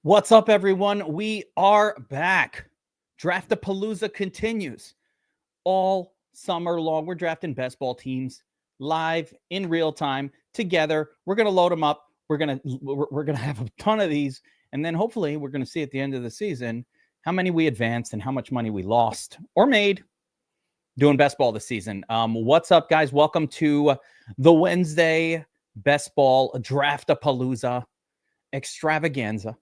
What's up, everyone? We are back. Draft-a-Palooza continues all summer long. We're drafting best ball teams live in real time together. We're going to load them up. We're going to have a ton of these, and then hopefully we're going to see at the end of the season how many we advanced and how much money we lost or made doing best ball this season. What's up, guys? Welcome to the Wednesday best ball Draft-a-Palooza extravaganza.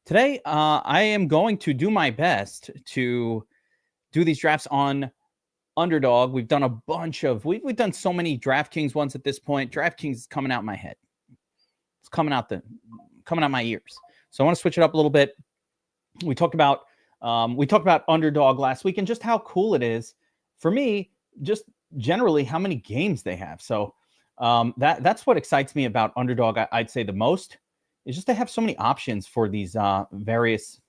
Today, I am going to do my best to do these drafts on Underdog. We've done a bunch of, we've done so many DraftKings ones at this point. DraftKings is coming out my head. It's coming out my ears. So I want to switch it up a little bit. We talked about Underdog last week and just how cool it is for me, just generally how many games they have. So that's what excites me about Underdog. I'd say the most. Is just they have so many options for these various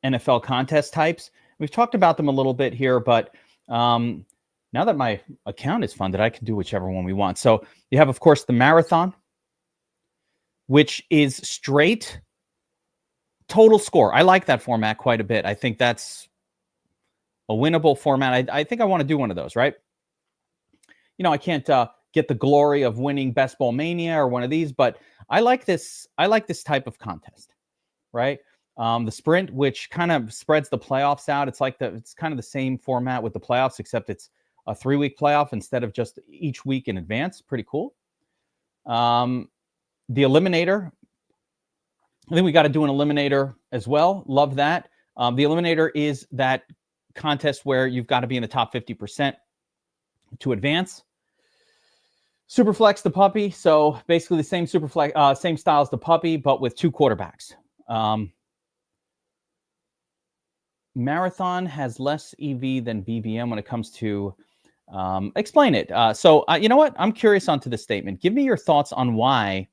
NFL contest types. We've talked about them a little bit here, but now that my account is funded, I can do whichever one we want. So you have, of course, the marathon, which is straight total score. I like that format quite a bit. I think that's a winnable format. I think I want to do one of those, right? You know, I can't get the glory of winning Best Ball Mania or one of these, but I like this type of contest, right? The sprint, which kind of spreads the playoffs out. It's kind of the same format with the playoffs, except it's a 3-week playoff instead of just each week in advance. Pretty cool. The eliminator, I think we got to do an eliminator as well. Love that. The eliminator is that contest where you've got to be in the top 50% to advance. Superflex the puppy, so basically the same Superflex, same style as the puppy, but with 2 quarterbacks. Marathon has less EV than BBM when it comes to explain it. You know what? I'm curious onto this statement. Give me your thoughts on why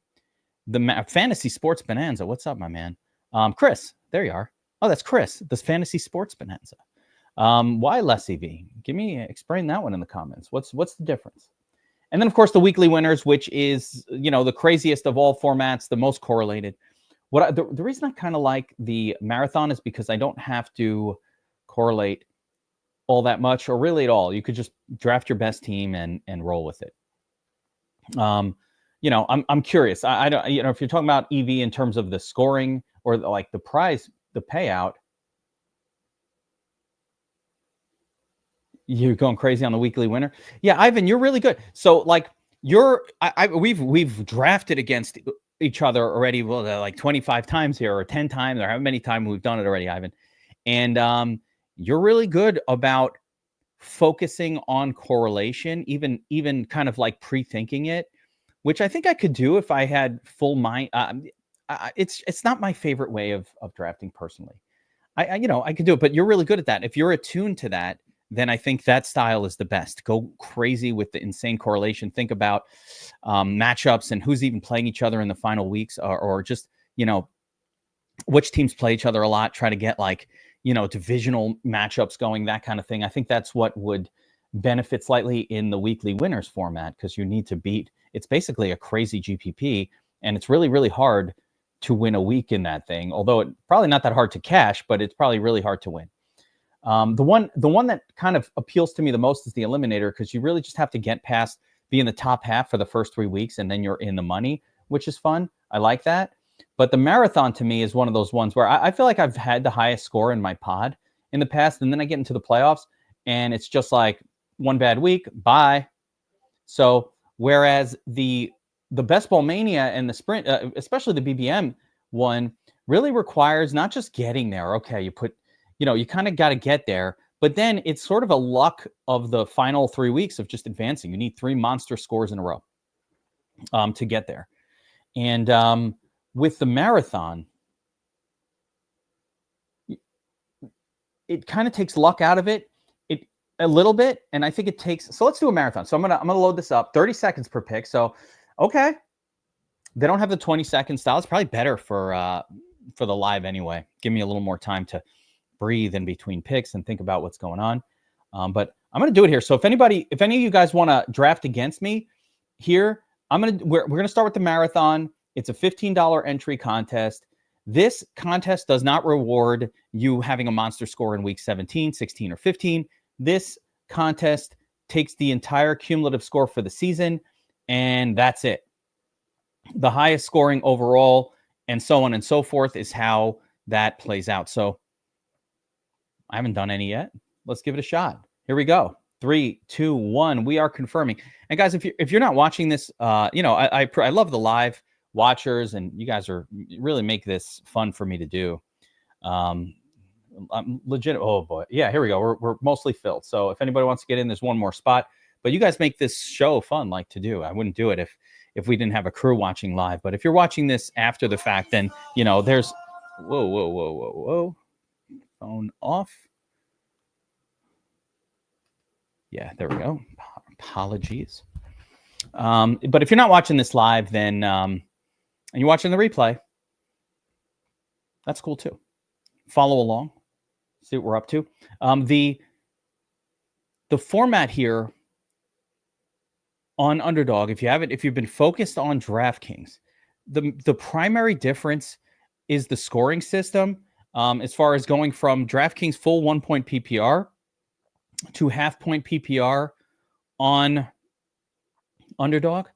the Fantasy Sports Bonanza. What's up, my man? Chris, there you are. Oh, that's Chris. This Fantasy Sports Bonanza. Why less EV? Explain that one in the comments. What's the difference? And then, of course, the weekly winners, which is, you know, the craziest of all formats, the most correlated. The reason I kind of like the marathon is because I don't have to correlate all that much or really at all. You could just draft your best team and roll with it. You know, I'm curious. I don't, you know, if you're talking about EV in terms of the scoring or like the prize, the payout, you're going crazy on the weekly winner. Yeah, Ivan, you're really good. So like we've drafted against each other already. Well, like 25 times here or 10 times or how many times we've done it already, Ivan. And you're really good about focusing on correlation, even kind of like pre-thinking it, which I think I could do if I had full mind. It's not my favorite way of drafting personally. I could do it, but you're really good at that. If you're attuned to that, then I think that style is the best. Go crazy with the insane correlation. Think about matchups and who's even playing each other in the final weeks, or just, you know, which teams play each other a lot. Try to get like, you know, divisional matchups going, that kind of thing. I think that's what would benefit slightly in the weekly winners format, because you need to beat. It's basically a crazy GPP, and it's really, really hard to win a week in that thing. Although it's probably not that hard to cash, but it's probably really hard to win. The one that kind of appeals to me the most is the eliminator, because you really just have to get past, be in the top half for the first 3 weeks, and then you're in the money, which is fun. I like that. But the marathon to me is one of those ones where I feel like I've had the highest score in my pod in the past, and then I get into the playoffs and it's just like one bad week, bye. So whereas the Best Ball Mania and the sprint, especially the BBM one, really requires not just getting there. Okay, you kind of got to get there, but then it's sort of a luck of the final 3 weeks of just advancing. You need 3 monster scores in a row to get there. And with the marathon, it kind of takes luck out of it a little bit. And I think it takes, so let's do a marathon. So I'm gonna load this up, 30 seconds per pick. So, okay. They don't have the 20-second style. It's probably better for the live anyway. Give me a little more time to breathe in between picks and think about what's going on. But I'm going to do it here. So if any of you guys want to draft against me here, we're going to start with the marathon. It's a $15 entry contest. This contest does not reward you having a monster score in week 17, 16, or 15. This contest takes the entire cumulative score for the season, and that's it. The highest scoring overall, and so on and so forth, is how that plays out. So I haven't done any yet. Let's give it a shot. Here we go. 3, 2, 1. We are confirming. And guys, if you're not watching this, I love the live watchers, and you guys really make this fun for me to do. I'm legit. Oh boy, yeah. Here we go. We're mostly filled. So if anybody wants to get in, there's one more spot. But you guys make this show fun, like to do. I wouldn't do it if we didn't have a crew watching live. But if you're watching this after the fact, then there's whoa. Phone off. Yeah, there we go. Apologies. But if you're not watching this live, then and you're watching the replay, that's cool too. Follow along, see what we're up to. The format here on Underdog, if you've been focused on DraftKings, the primary difference is the scoring system. As far as going from DraftKings full 1-point PPR to half-point PPR on Underdog.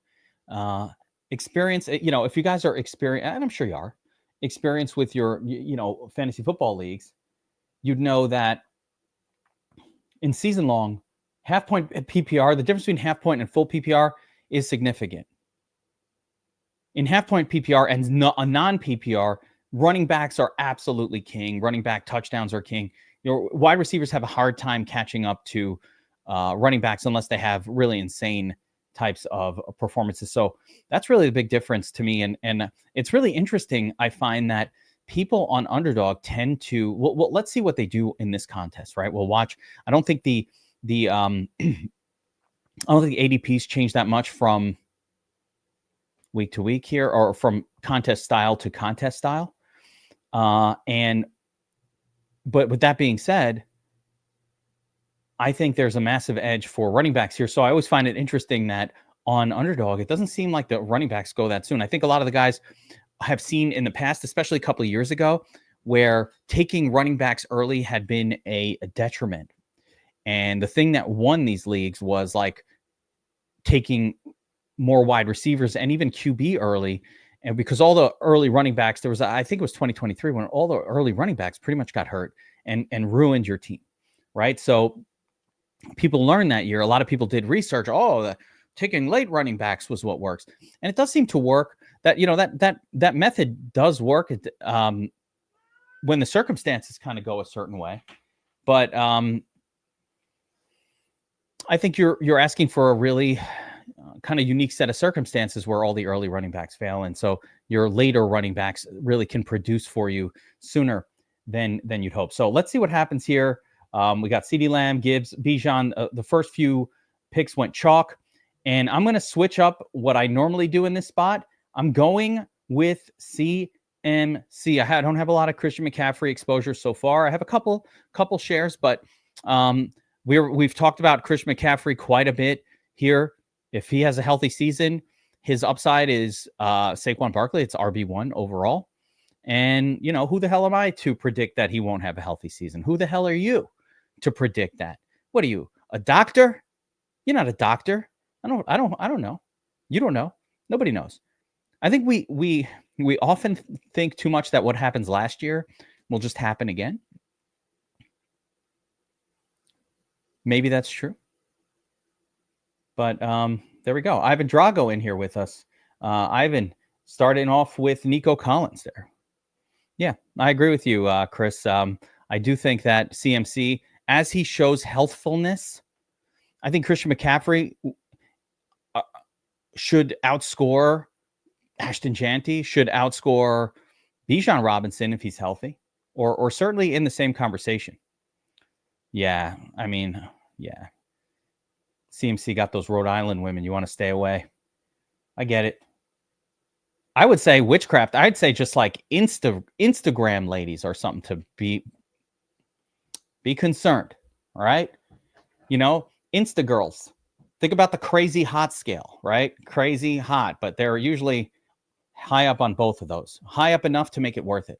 Experience, if you guys are experienced, and I'm sure you are, experienced with your, fantasy football leagues, you'd know that in season long, half-point PPR, the difference between half-point and full PPR is significant. In half-point PPR and a non-PPR, running backs are absolutely king. Running back touchdowns are king. Wide receivers have a hard time catching up to running backs unless they have really insane types of performances. So that's really the big difference to me. And it's really interesting. I find that people on Underdog tend to, well, let's see what they do in this contest, right? We'll watch. I don't think the ADPs change that much from week to week here, or from contest style to contest style. But with that being said, I think there's a massive edge for running backs here. So I always find it interesting that on Underdog, it doesn't seem like the running backs go that soon. I think a lot of the guys have seen in the past, especially a couple of years ago, where taking running backs early had been a detriment. And the thing that won these leagues was like taking more wide receivers and even QB early. And because all the early running backs, I think it was 2023 when all the early running backs pretty much got hurt and ruined your team, right? So people learned that year. A lot of people did research. Taking late running backs was what works, and it does seem to work. That that method does work when the circumstances kind of go a certain way. But I think you're asking for a really kind of unique set of circumstances where all the early running backs fail, and so your later running backs really can produce for you sooner than you'd hope. So let's see what happens here. We got CeeDee Lamb, Gibbs, Bijan. The first few picks went chalk, and I'm going to switch up what I normally do in this spot. I'm going with CMC. I don't have a lot of Christian McCaffrey exposure so far. I have a couple shares, but we've talked about Christian McCaffrey quite a bit here. If he has a healthy season, his upside is Saquon Barkley. It's RB1 overall. And, who the hell am I to predict that he won't have a healthy season? Who the hell are you to predict that? What are you, a doctor? You're not a doctor. I don't know. You don't know. Nobody knows. I think we often think too much that what happens last year will just happen again. Maybe that's true. But there we go. Ivan Drago in here with us. Ivan, starting off with Nico Collins there. Yeah, I agree with you, Chris. I do think that CMC, as he shows healthfulness, I think Christian McCaffrey should outscore Ashton Janty, should outscore Bijan Robinson if he's healthy, or certainly in the same conversation. Yeah, I mean, yeah. CMC got those Rhode Island women. You want to stay away. I get it. I would say witchcraft. I'd say just like Instagram ladies or something to be concerned. All right. Insta girls. Think about the crazy hot scale, right? Crazy hot, but they're usually high up on both of those. High up enough to make it worth it.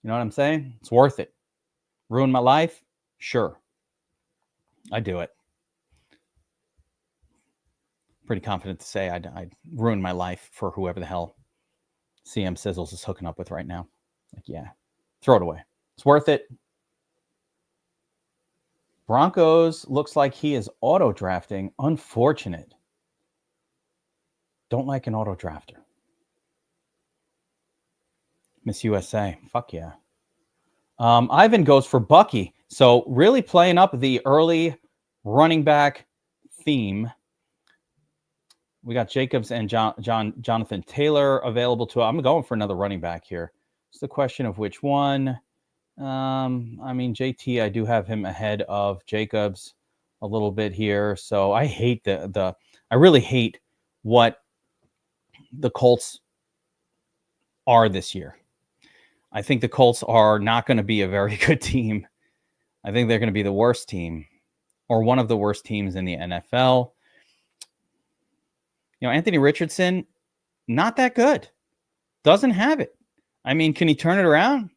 You know what I'm saying? It's worth it. Ruin my life? Sure. I do it. Pretty confident to say I'd ruin my life for whoever the hell CM Sizzles is hooking up with right now. Like, yeah, throw it away. It's worth it. Broncos looks like he is auto drafting. Unfortunate. Don't like an auto drafter. Miss USA. Fuck yeah. Ivan goes for Bucky. So really playing up the early running back theme. We got Jacobs and Jonathan Taylor available to. I'm going for another running back here. It's the question of which one. I mean, JT, I do have him ahead of Jacobs a little bit here. So I hate I really hate what the Colts are this year. I think the Colts are not going to be a very good team. I think they're going to be the worst team or one of the worst teams in the NFL. You know, Anthony Richardson, not that good. Doesn't have it. I mean, can he turn it around?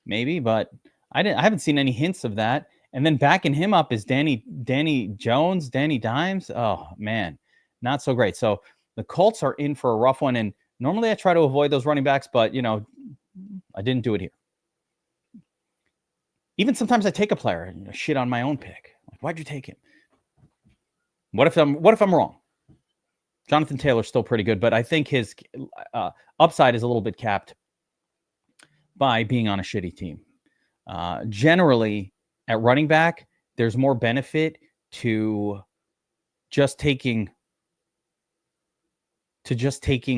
Maybe, but I haven't seen any hints of that. And then backing him up is Danny Jones, Danny Dimes. Oh, man, not so great. So the Colts are in for a rough one. And normally I try to avoid those running backs, but, you know, I didn't do it here. Even sometimes I take a player and shit on my own pick. Like, why'd you take him? What if I'm wrong? Jonathan Taylor's still pretty good, but I think his upside is a little bit capped by being on a shitty team. Generally, at running back, there's more benefit to just taking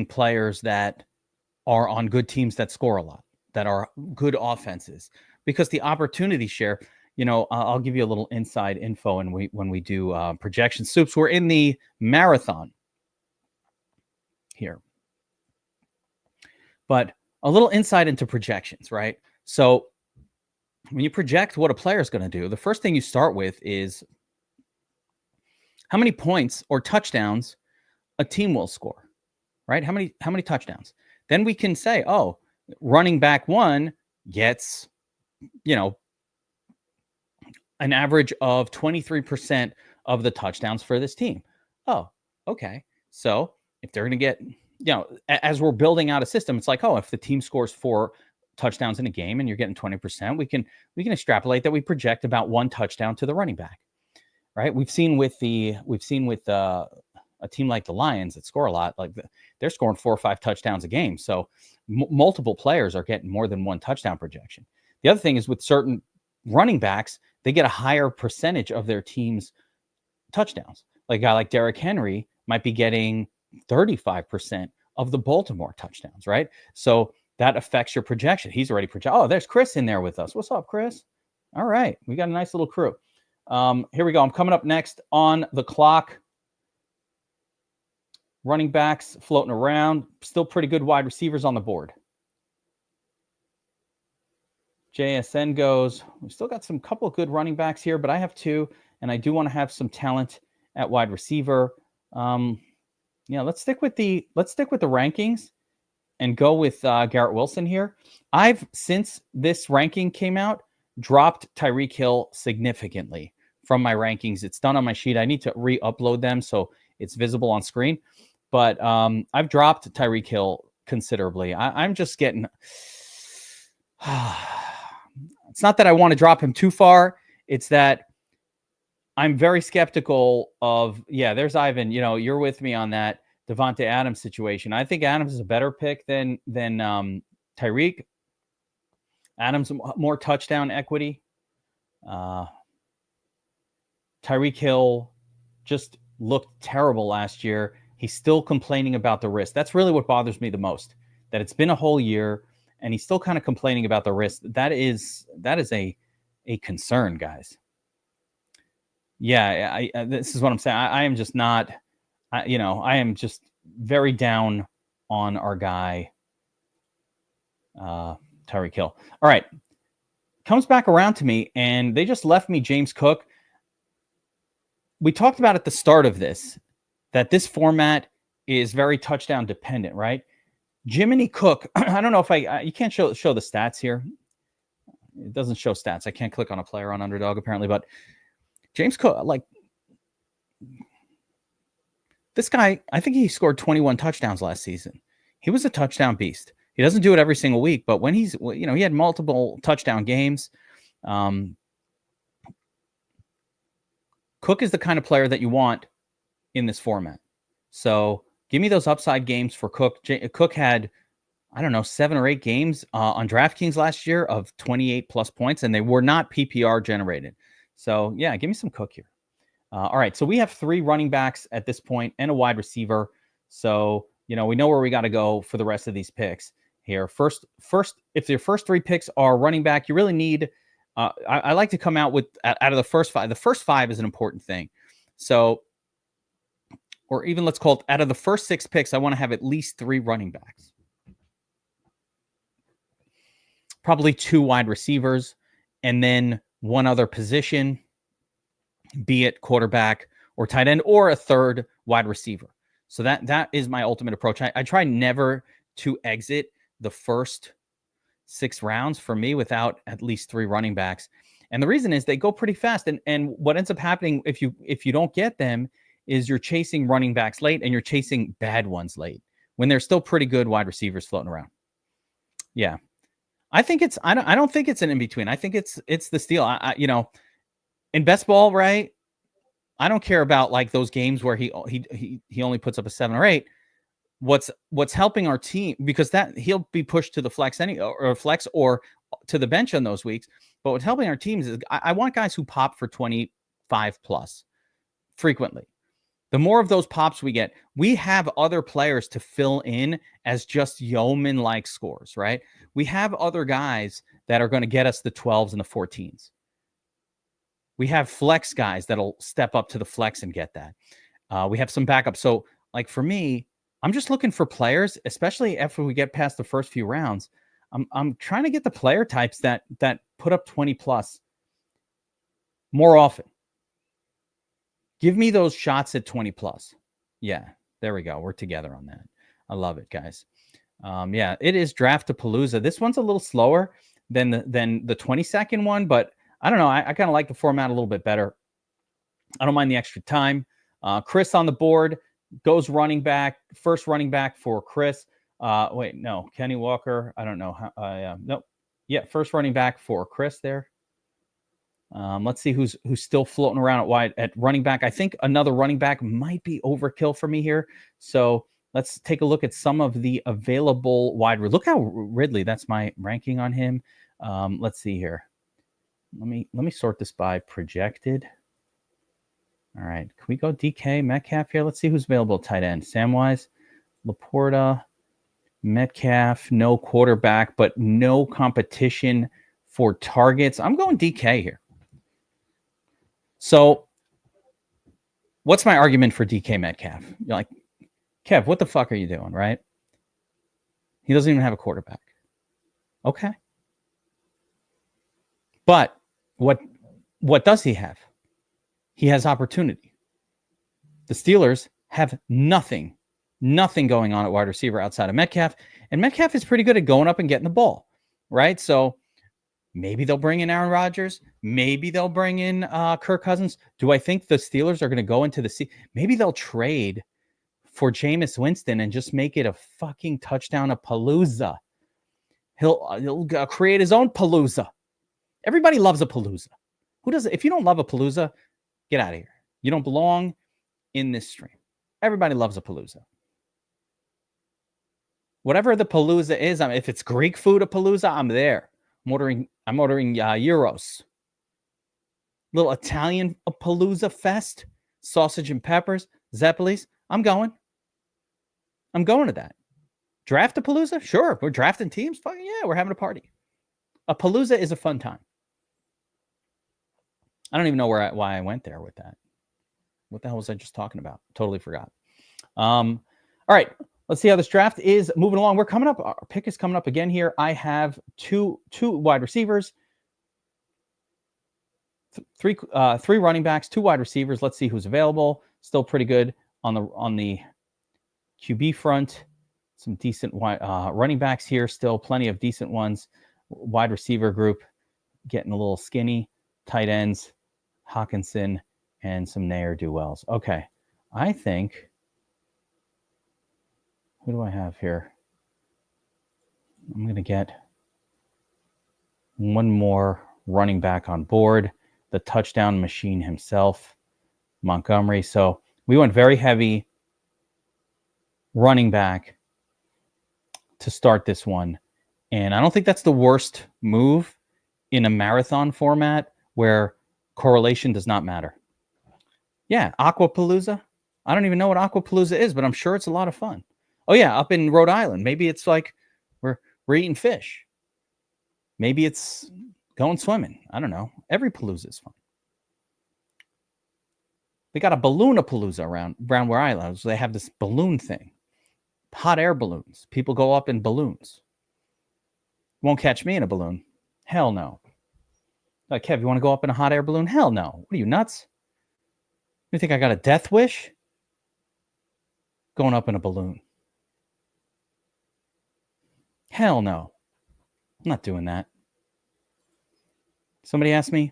players that are on good teams that score a lot, that are good offenses, because the opportunity share. You know, I'll give you a little inside info when we do projection soups. We're in the marathon here, but a little insight into projections, right? So when you project what a player is going to do, the first thing you start with is how many points or touchdowns a team will score, right? How many touchdowns? Then we can say, oh, running back one gets, you know, an average of 23% of the touchdowns for this team. Oh, okay. So if they're going to get, you know, as we're building out a system, it's like, oh, if the team scores 4 touchdowns in a game and you're getting 20%, we can extrapolate that we project about 1 touchdown to the running back, right? We've seen with a team like the Lions that score a lot, like they're scoring 4 or 5 touchdowns a game. So multiple players are getting more than 1 touchdown projection. The other thing is with certain running backs, they get a higher percentage of their team's touchdowns. Like a guy like Derrick Henry might be getting 35% of the Baltimore touchdowns, right? So that affects your projection. He's already projected. Oh, there's Chris in there with us. What's up, Chris? All right. We got a nice little crew. Here we go. I'm coming up next on the clock. Running backs floating around. Still pretty good wide receivers on the board. JSN goes, we've still got some couple of good running backs here, but I have 2, and I do want to have some talent at wide receiver. Yeah, let's stick with the rankings and go with Garrett Wilson here. I've, since this ranking came out, dropped Tyreek Hill significantly from my rankings. It's done on my sheet. I need to re-upload them so it's visible on screen. But I've dropped Tyreek Hill considerably. I'm just getting... It's not that I want to drop him too far. It's that I'm very skeptical of, yeah, there's Ivan. You know, you're with me on that Devontae Adams situation. I think Adams is a better pick than Tyreek. Adams more touchdown equity. Tyreek Hill just looked terrible last year. He's still complaining about the wrist. That's really what bothers me the most, that it's been a whole year and he's still kind of complaining about the wrist. That is a concern, guys. Yeah, this is what I'm saying. I am just not, I am just very down on our guy, Tyreek Hill. All right. Comes back around to me, and they just left me James Cook. We talked about at the start of this, that this format is very touchdown dependent, right? Jiminy Cook, I don't know if you can't show the stats here. It doesn't show stats. I can't click on a player on Underdog apparently, but James Cook, like this guy, I think he scored 21 touchdowns last season. He was a touchdown beast. He doesn't do it every single week, but when he had multiple touchdown games. Cook is the kind of player that you want in this format. So give me those upside games for Cook. Cook had, I don't know, 7 or 8 games on DraftKings last year of 28 plus points, and they were not PPR generated. So yeah, give me some Cook here. All right, so we have 3 running backs at this point and a wide receiver. So, we know where we got to go for the rest of these picks here. First, if your first 3 picks are running back, you really need, I like to come out with, out of the first 5, the first 5 is an important thing. So, or even let's call it, out of the first 6 picks, I want to have at least 3 running backs. Probably 2 wide receivers, and then 1 other position, be it quarterback or tight end, or a 3rd wide receiver. So that is my ultimate approach. I try never to exit the first 6 rounds for me without at least 3 running backs. And the reason is they go pretty fast. And what ends up happening if you don't get them is you're chasing running backs late and you're chasing bad ones late when there's still pretty good wide receivers floating around. Yeah. I think it's, I don't think it's an in-between. I think it's the steal. In BestBall, right? I don't care about like those games where he only puts up a 7 or 8. What's helping our team, because that he'll be pushed to the flex or to the bench on those weeks. But what's helping our teams is I want guys who pop for 25 plus frequently. The more of those pops we get, we have other players to fill in as just yeoman-like scores, right? We have other guys that are going to get us the 12s and the 14s. We have flex guys that'll step up to the flex and get that. We have some backup. So, like for me, I'm just looking for players, especially after we get past the first few rounds. I'm trying to get the player types that put up 20 plus more often. Give me those shots at 20 plus. Yeah, there we go. We're together on that. I love it, guys. Yeah, it is Draft-a-Palooza. This one's a little slower than the 22nd one, but I don't know. I kind of like the format a little bit better. I don't mind the extra time. Chris on the board goes running back. First running back for Chris. Wait, no. Kenny Walker. I don't know. Nope. Yeah, first running back for Chris there. Let's see who's still floating around at running back. I think another running back might be overkill for me here. So let's take a look at some of the available wide. Look how Ridley. That's my ranking on him. Let's see here. Let me sort this by projected. All right. Can we go DK Metcalf here? Let's see who's available at tight end. Samwise, Laporta, Metcalf, no quarterback, but no competition for targets. I'm going DK here. So what's my argument for DK Metcalf? You're like, Kev, what the fuck are you doing, right? He doesn't even have a quarterback. Okay. But what does he have? He has opportunity. The Steelers have nothing going on at wide receiver outside of Metcalf. And Metcalf is pretty good at going up and getting the ball, right? So maybe they'll bring in Aaron Rodgers. Maybe they'll bring in Kirk Cousins. Do I think the Steelers are going to go into the maybe they'll trade for Jameis Winston and just make it a fucking touchdown-a-palooza. He'll create his own palooza. Everybody loves a palooza. Who does it? If you don't love a palooza, get out of here. You don't belong in this stream. Everybody loves a palooza. Whatever the palooza is, if it's Greek food, a palooza, I'm there. I'm ordering euros. Little Italian palooza fest, sausage and peppers, Zeppelis. I'm going to that. Draft-a-Palooza? Sure. We're drafting teams. Fucking yeah, we're having a party. A palooza is a fun time. I don't even know why I went there with that. What the hell was I just talking about? Totally forgot. All right. Let's see how this draft is moving along. We're coming up. Our pick is coming up again here. I have two wide receivers, three running backs, 2 wide receivers. Let's see who's available. Still pretty good on the QB front, some decent running backs here still, plenty of decent ones. Wide receiver group getting a little skinny. Tight ends, Hawkinson, and some ne'er-do-wells. Okay, I think, who do I have here? I'm going to get one more running back on board, the touchdown machine himself, Montgomery. So we went very heavy running back to start this one. And I don't think that's the worst move in a marathon format where correlation does not matter. Yeah, Aquapalooza. I don't even know what Aquapalooza is, but I'm sure it's a lot of fun. Oh yeah, up in Rhode Island. Maybe it's like we're eating fish. Maybe it's going swimming. I don't know. Every palooza is fun. They got a balloon-a-palooza around where I live. So they have this balloon thing. Hot air balloons. People go up in balloons. Won't catch me in a balloon. Hell no. Like, Kev, you want to go up in a hot air balloon? Hell no. What are you, nuts? You think I got a death wish? Going up in a balloon. Hell no. I'm not doing that. Somebody asked me,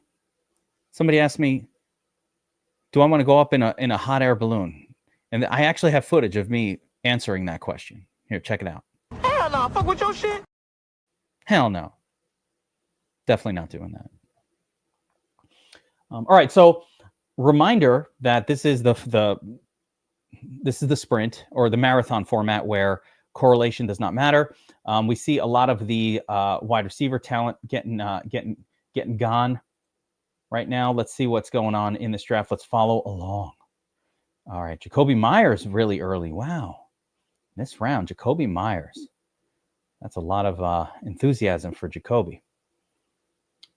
do I want to go up in a hot air balloon? And I actually have footage of me answering that question. Here, check it out. Hell no, fuck with your shit. Hell no. Definitely not doing that. All right, so reminder that this is the sprint or the marathon format where correlation does not matter. We see a lot of the wide receiver talent getting gone right now. Let's see what's going on in this draft. Let's follow along. All right, Jacoby Myers really early. Wow, this round, Jacoby Myers. That's a lot of enthusiasm for Jacoby.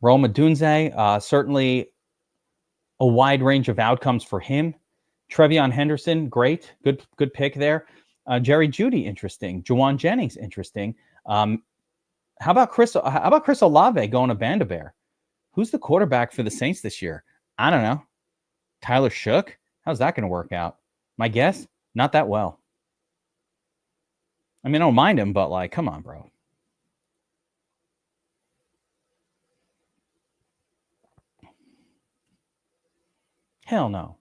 Rome Odunze, certainly a wide range of outcomes for him. Trevion Henderson, great, good pick there. Jerry Jeudy, interesting. Juwan Jennings, interesting. How about Chris Olave going to Band-A-Bear? Who's the quarterback for the Saints this year? I don't know. Tyler Shook? How's that going to work out? My guess, not that well. I mean, I don't mind him, but like, come on, bro. Hell no.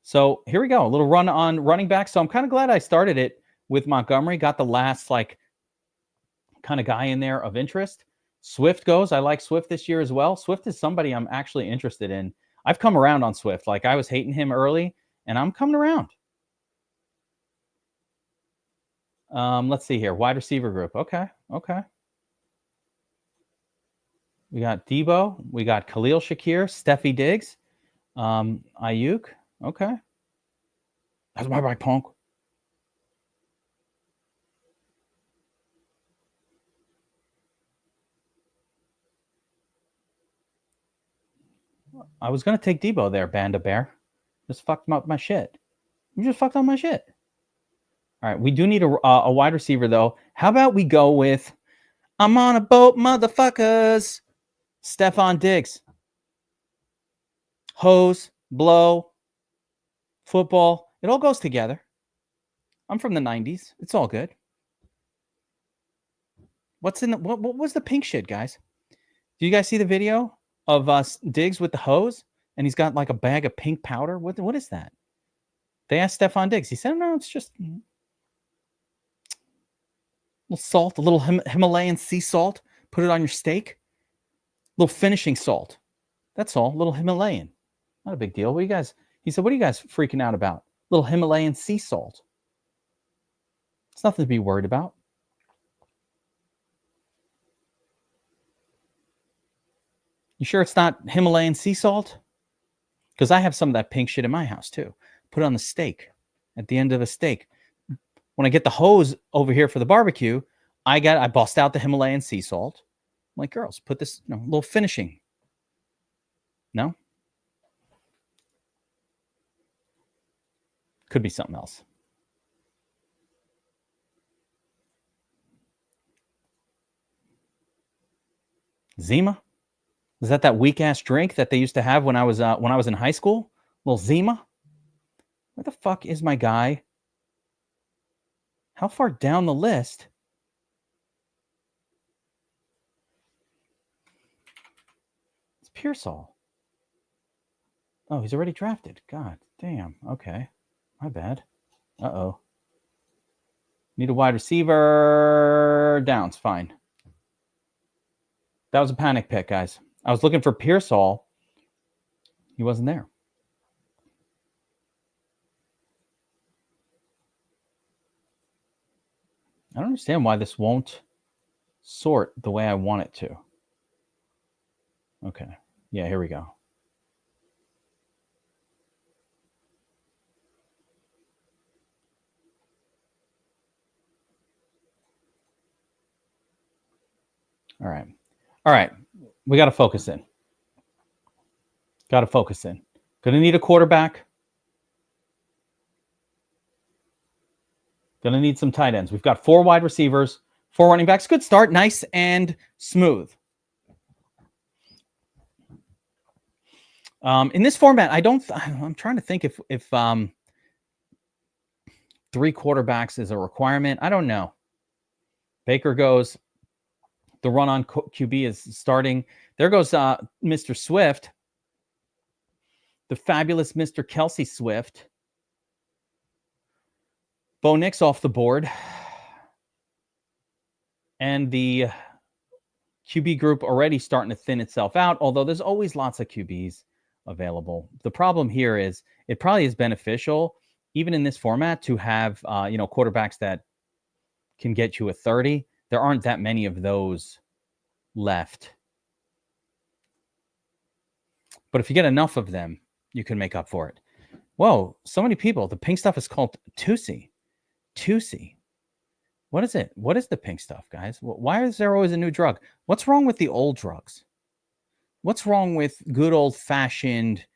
So here we go. A little run on running back. So I'm kind of glad I started it with Montgomery. Got the last like kind of guy in there of interest. Swift goes. I like Swift this year as well. Swift is somebody I'm actually interested in. I've come around on Swift. Like I was hating him early, and I'm coming around. Let's see here. Wide receiver group. Okay. We got Debo. We got Khalil Shakir, Steffi Diggs, Ayuk. Okay. That's my right, punk. I was going to take Debo there, Band-A-Bear. Just fucked up my shit. You just fucked up my shit. All right, we do need a wide receiver, though. How about we go with, I'm on a boat, motherfuckers. Stephon Diggs. Hose, blow, football. It all goes together. I'm from the 90s. It's all good. What was the pink shit, guys? Do you guys see the video of Diggs with the hose? And he's got like a bag of pink powder. What is that? They asked Stephon Diggs. He said, no, it's just a little salt, a little Himalayan sea salt. Put it on your steak. A little finishing salt. That's all. A little Himalayan. Not a big deal. He said, what are you guys freaking out about? A little Himalayan sea salt. It's nothing to be worried about. You sure it's not Himalayan sea salt? Because I have some of that pink shit in my house too. Put it on the steak. At the end of a steak. When I get the hose over here for the barbecue, I bust out the Himalayan sea salt. I'm like, girls, put this little finishing. No? Could be something else. Zima? Is that weak ass drink that they used to have when I was in high school? Little Zima? Where the fuck is my guy? How far down the list? It's Pearsall. Oh, he's already drafted. God damn. Okay. My bad. Uh-oh. Need a wide receiver. Downs. Fine. That was a panic pick, guys. I was looking for Pearsall. He wasn't there. I don't understand why this won't sort the way I want it to. Okay. Yeah, here we go. All right. All right. We got to focus in. Got to focus in. Going to need a quarterback. Going to need some tight ends. We've got 4 wide receivers, 4 running backs. Good start. Nice and smooth. In this format, I'm trying to think if 3 quarterbacks is a requirement. I don't know. Baker goes. The run on QB is starting. There goes Mr. Swift. The fabulous Mr. Kelsey Swift. Bo Nix off the board. And the QB group already starting to thin itself out, although there's always lots of QBs available. The problem here is it probably is beneficial, even in this format, to have quarterbacks that can get you a 30. There aren't that many of those left. But if you get enough of them, you can make up for it. Whoa, so many people. The pink stuff is called Tusi. Tusi. What is it? What is the pink stuff, guys? Why is there always a new drug? What's wrong with the old drugs? What's wrong with good old-fashioned,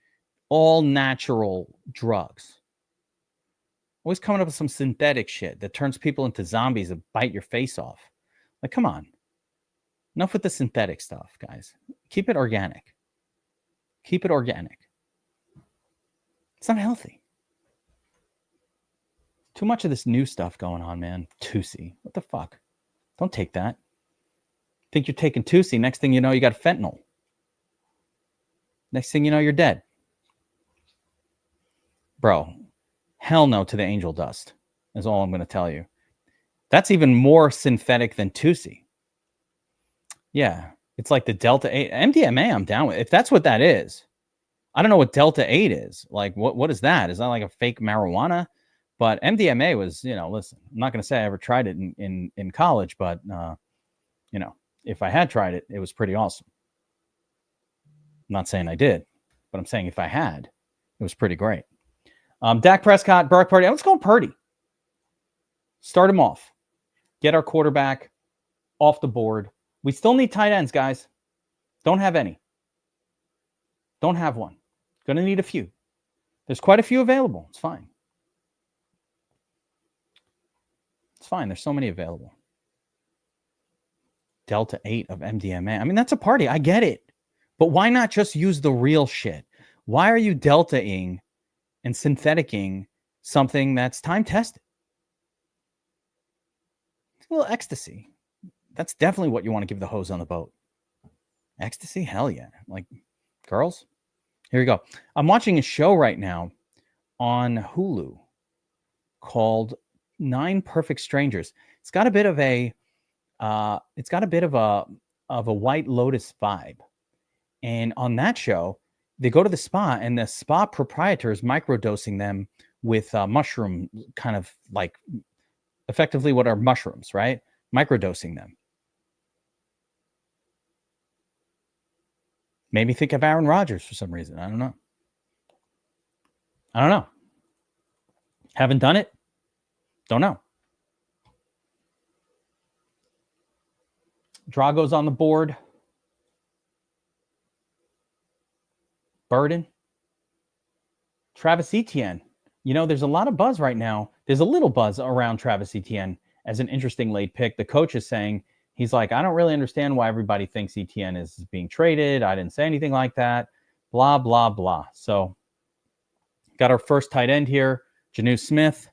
all-natural drugs? Always coming up with some synthetic shit that turns people into zombies and bite your face off. Like, come on. Enough with the synthetic stuff, guys. Keep it organic. Keep it organic. It's not healthy. Too much of this new stuff going on, man. Tusi. What the fuck? Don't take that. Think you're taking Tusi. Next thing you know, you got fentanyl. Next thing you know, you're dead. Bro, hell no to the angel dust, is all I'm going to tell you. That's even more synthetic than Tusi. Yeah, it's like the Delta 8. MDMA, I'm down with. If that's what that is. I don't know what Delta 8 is. Like, what is that? Is that like a fake marijuana? But MDMA was, listen, I'm not going to say I ever tried it in college, but, if I had tried it, it was pretty awesome. I'm not saying I did, but I'm saying if I had, it was pretty great. Dak Prescott, Brock Purdy. Let's go Purdy. Start him off. Get our quarterback off the board. We still need tight ends, guys. Don't have any. Don't have one. Going to need a few. There's quite a few available. It's fine. It's fine. There's so many available. Delta 8 of MDMA. I mean, that's a party. I get it. But why not just use the real shit? Why are you delta-ing and syntheticing something that's time-tested? It's a little ecstasy. That's definitely what you want to give the hose on the boat. Ecstasy? Hell yeah. Like, girls? Here we go. I'm watching a show right now on Hulu called 9 Perfect Strangers. It's got a bit of a White Lotus vibe. And on that show, they go to the spa, and the spa proprietor is microdosing them with mushroom, kind of like effectively what are mushrooms, right? Microdosing them. Made me think of Aaron Rodgers for some reason. I don't know. Haven't done it. Don't know. Drago's on the board. Burden. Travis Etienne. There's a lot of buzz right now. There's a little buzz around Travis Etienne as an interesting late pick. The coach is saying, he's like, I don't really understand why everybody thinks Etienne is being traded. I didn't say anything like that. Blah, blah, blah. So got our first tight end here, Janu Smith.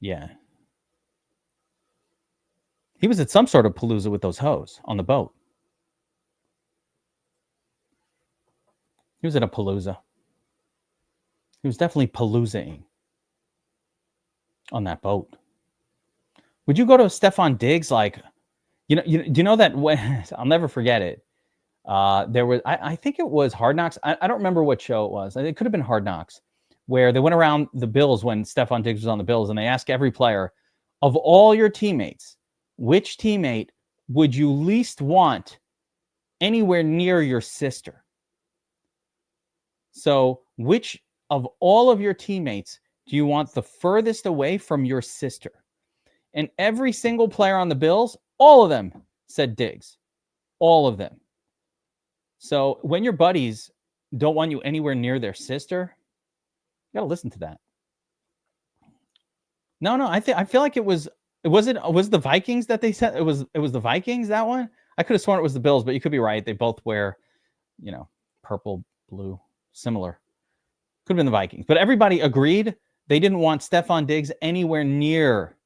Yeah. He was at some sort of palooza with those hoes on the boat. He was at a palooza. He was definitely paloozaing on that boat. Would you go to Stefan Diggs? Like, do you know that when I'll never forget it. There was, I think it was Hard Knocks. I don't remember what show it was. It could have been Hard Knocks, where they went around the Bills when Stefan Diggs was on the Bills, and they asked every player, of all your teammates, which teammate would you least want anywhere near your sister? So, which of all of your teammates do you want the furthest away from your sister? And every single player on the Bills, all of them said Diggs. All of them. So when your buddies don't want you anywhere near their sister, you got to listen to that. No, I feel like it was the Vikings that they said it was the Vikings, that one. I could have sworn it was the Bills, but you could be right. They both wear, purple, blue, similar. Could have been the Vikings, but everybody agreed they didn't want Stefan Diggs anywhere near.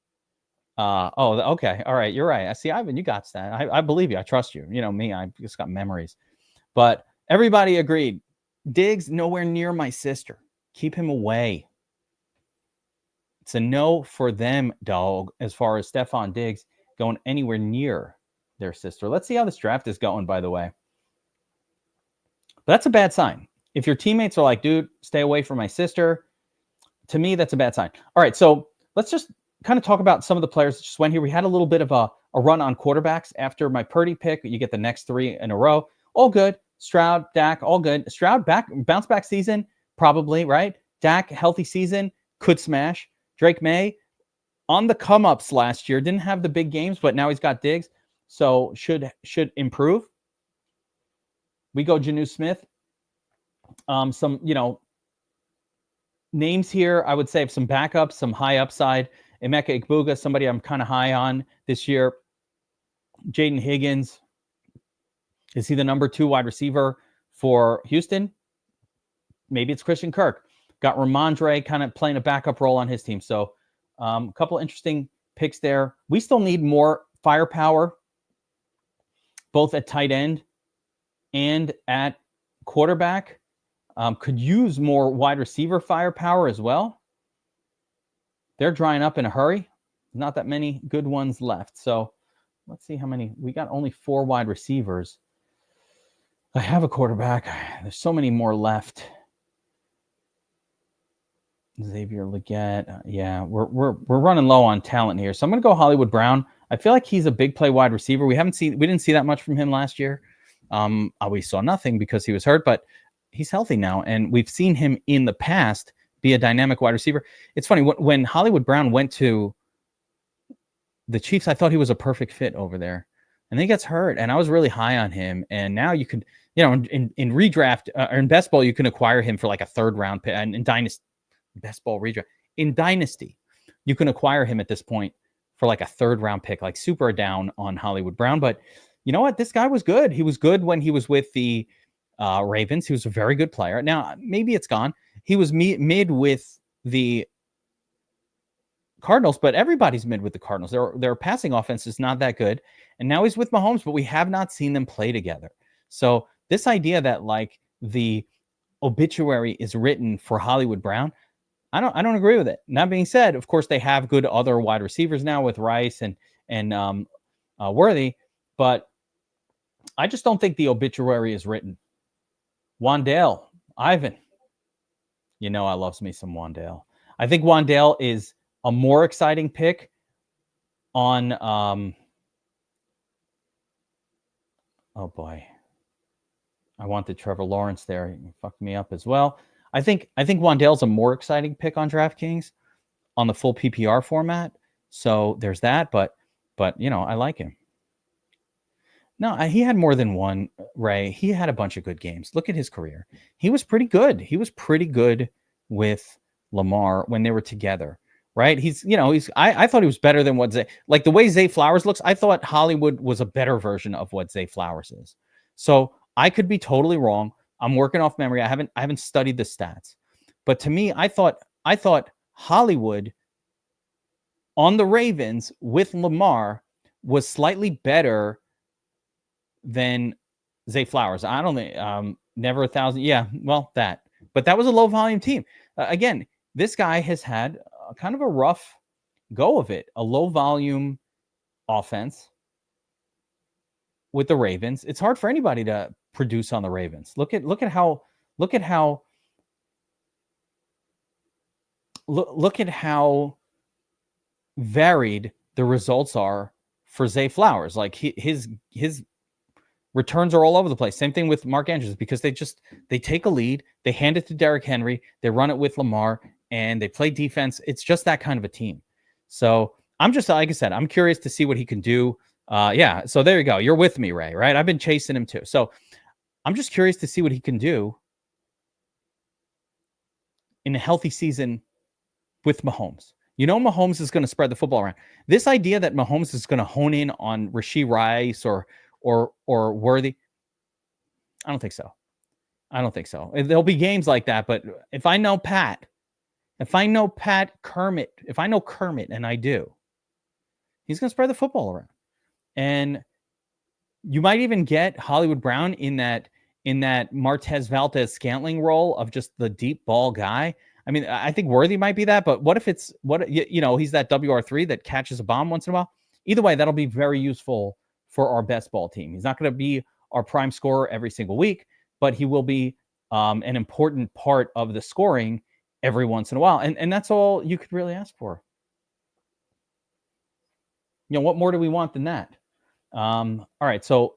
Okay. All right. You're right. I see, Ivan, you got that. I believe you. I trust you. You know me, I just got memories. But everybody agreed. Diggs nowhere near my sister. Keep him away. It's a no for them, dog, as far as Stefan Diggs going anywhere near their sister. Let's see how this draft is going, by the way. But that's a bad sign. If your teammates are like, dude, stay away from my sister, to me, that's a bad sign. All right, so let's just kind of talk about some of the players that just went here. We had a little bit of a run on quarterbacks. After my Purdy pick, you get the next three in a row. All good. Stroud, Dak, all good. Stroud, bounce back season, probably, right? Dak, healthy season, could smash. Drake May, on the come-ups last year, didn't have the big games, but now he's got Diggs, so should improve. We go Jonnu Smith. Some, names here, I would say some backups, some high upside. Emeka Egbuka, somebody I'm kind of high on this year. Jaden Higgins. Is he the number 2 wide receiver for Houston? Maybe it's Christian Kirk. Got Ramondre kind of playing a backup role on his team. So a couple interesting picks there. We still need more firepower, both at tight end and at quarterback. Could use more wide receiver firepower as well. They're drying up in a hurry. Not that many good ones left. So let's see how many. We got only 4 wide receivers. I have a quarterback. There's so many more left. Xavier Legette. Yeah, we're running low on talent here. So I'm going to go Hollywood Brown. I feel like he's a big play wide receiver. We didn't see that much from him last year. We saw nothing because he was hurt, but he's healthy now. And we've seen him in the past be a dynamic wide receiver. It's funny, when Hollywood Brown went to the Chiefs, I thought he was a perfect fit over there. And then he gets hurt, and I was really high on him. And now you could, in redraft or in best ball, you can acquire him for like a 3rd round pick. And in Dynasty, best ball redraft. In Dynasty, you can acquire him at this point for like a 3rd round pick, like super down on Hollywood Brown. But you know what? This guy was good. He was good when he was with the Ravens. He was a very good player. Now, maybe it's gone. He was mid with the Cardinals, but everybody's mid with the Cardinals. Their passing offense is not that good. And now he's with Mahomes, but we have not seen them play together. So this idea that like the obituary is written for Hollywood Brown, I don't agree with it. That being said, of course, they have good other wide receivers now with Rice and Worthy, but I just don't think the obituary is written. Wandale, Ivan. I love me some Wandale. I think Wandale is a more exciting pick on oh boy. I wanted Trevor Lawrence there. He fucked me up as well. I think Wandale's a more exciting pick on DraftKings on the full PPR format. So there's that, but I like him. No, he had more than one, Ray. He had a bunch of good games. Look at his career. He was pretty good. He was pretty good with Lamar when they were together, right? I thought he was better than what like the way Zay Flowers looks. I thought Hollywood was a better version of what Zay Flowers is. So I could be totally wrong. I'm working off memory. I haven't studied the stats, but to me, I thought Hollywood on the Ravens with Lamar was slightly better than Zay Flowers. I don't think never 1,000. Yeah, well, but that was a low volume team. Again, this guy has had kind of a rough go of it, a low volume offense with the Ravens. It's hard for anybody to produce on the Ravens. Look at how varied the results are for Zay Flowers. Like his returns are all over the place. Same thing with Mark Andrews, because they take a lead, they hand it to Derrick Henry, they run it with Lamar, and they play defense. It's just that kind of a team. So I'm just, like I said, I'm curious to see what he can do. Yeah, so there you go. You're with me, Ray, right? I've been chasing him too. So I'm just curious to see what he can do in a healthy season with Mahomes. You know, Mahomes is going to spread the football around. This idea that Mahomes is going to hone in on Rashee Rice or Worthy, I don't think so. There'll be games like that, but if I know Kermit, and I do, he's going to spread the football around. And you might even get Hollywood Brown in that Martez Valdez Scantling role of just the deep ball guy. I mean, I think Worthy might be that, but what if it's he's that WR3 that catches a bomb once in a while? Either way, that'll be very useful for our best ball team. He's not going to be our prime scorer every single week, but he will be an important part of the scoring every once in a while. And that's all you could really ask for. What more do we want than that? All right. So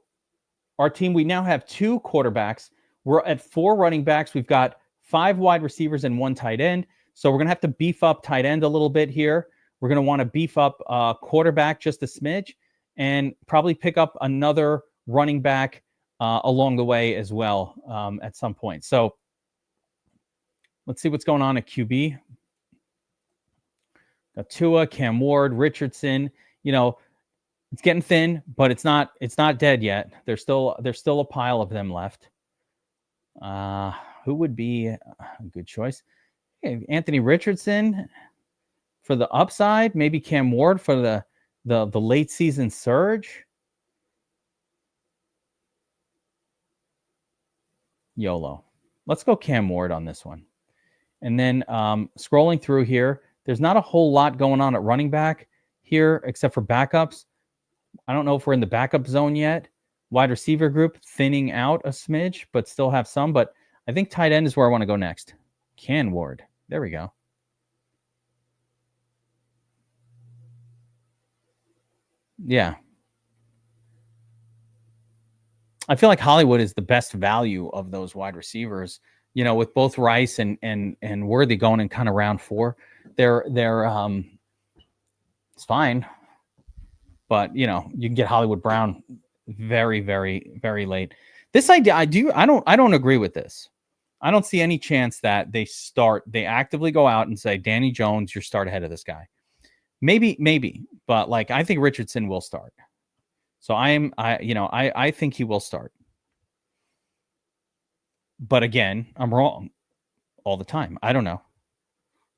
our team, we now have 2 quarterbacks. We're at 4 running backs. We've got 5 wide receivers and 1 tight end. So we're going to have to beef up tight end a little bit here. We're going to want to beef up quarterback just a smidge and probably pick up another running back along the way as well at some point. So let's see what's going on at QB. Got Tua, Cam Ward, Richardson. It's getting thin, but it's not dead yet. There's still a pile of them left. Who would be a good choice? Okay, Anthony Richardson for the upside, maybe Cam Ward for the late season surge. YOLO. Let's go Cam Ward on this one. And then scrolling through here, there's not a whole lot going on at running back here except for backups. I don't know if we're in the backup zone yet. Wide receiver group thinning out a smidge, but still have some. But I think tight end is where I want to go next. Cam Ward. There we go. Yeah. I feel like Hollywood is the best value of those wide receivers, with both Rice and Worthy going in kind of round 4. They're it's fine. But, you can get Hollywood Brown very, very, very late. This idea, I don't agree with this. I don't see any chance that they actively go out and say, Danny Jones, you're start ahead of this guy. Maybe, but I think Richardson will start. So I think he will start. But again, I'm wrong all the time. I don't know.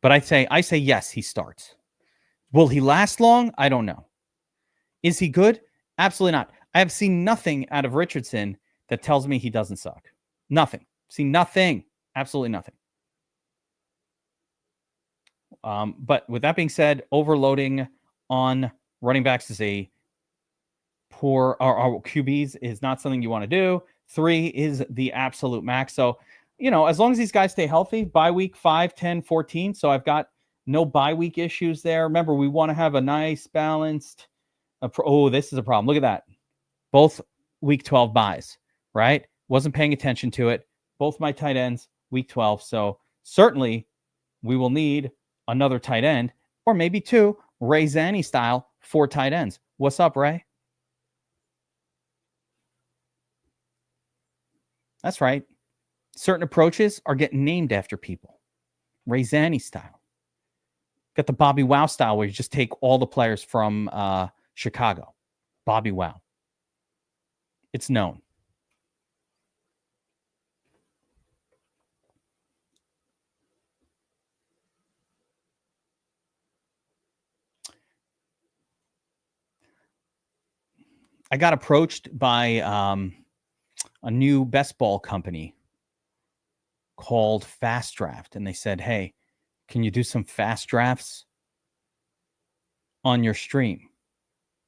But I say yes, he starts. Will he last long? I don't know. Is he good? Absolutely not. I have seen nothing out of Richardson that tells me he doesn't suck. Nothing. See nothing. Absolutely nothing. But with that being said, overloading on running backs is a poor, or QBs is not something you want to do. 3 is the absolute max. So, as long as these guys stay healthy, bye week 5, 10, 14. So I've got no bye week issues there. Remember, we want to have a nice balanced. This is a problem. Look at that. Both week 12 buys, right? Wasn't paying attention to it. Both my tight ends, week 12. So certainly we will need another tight end, or maybe 2, Ray Zanny style, 4 tight ends. What's up, Ray? That's right. Certain approaches are getting named after people. Ray Zanny style. Got the Bobby Wow style where you just take all the players from Chicago. Bobby Wow. It's known. I got approached by a new BestBall company called Fast Draft, and they said, "Hey, can you do some fast drafts on your stream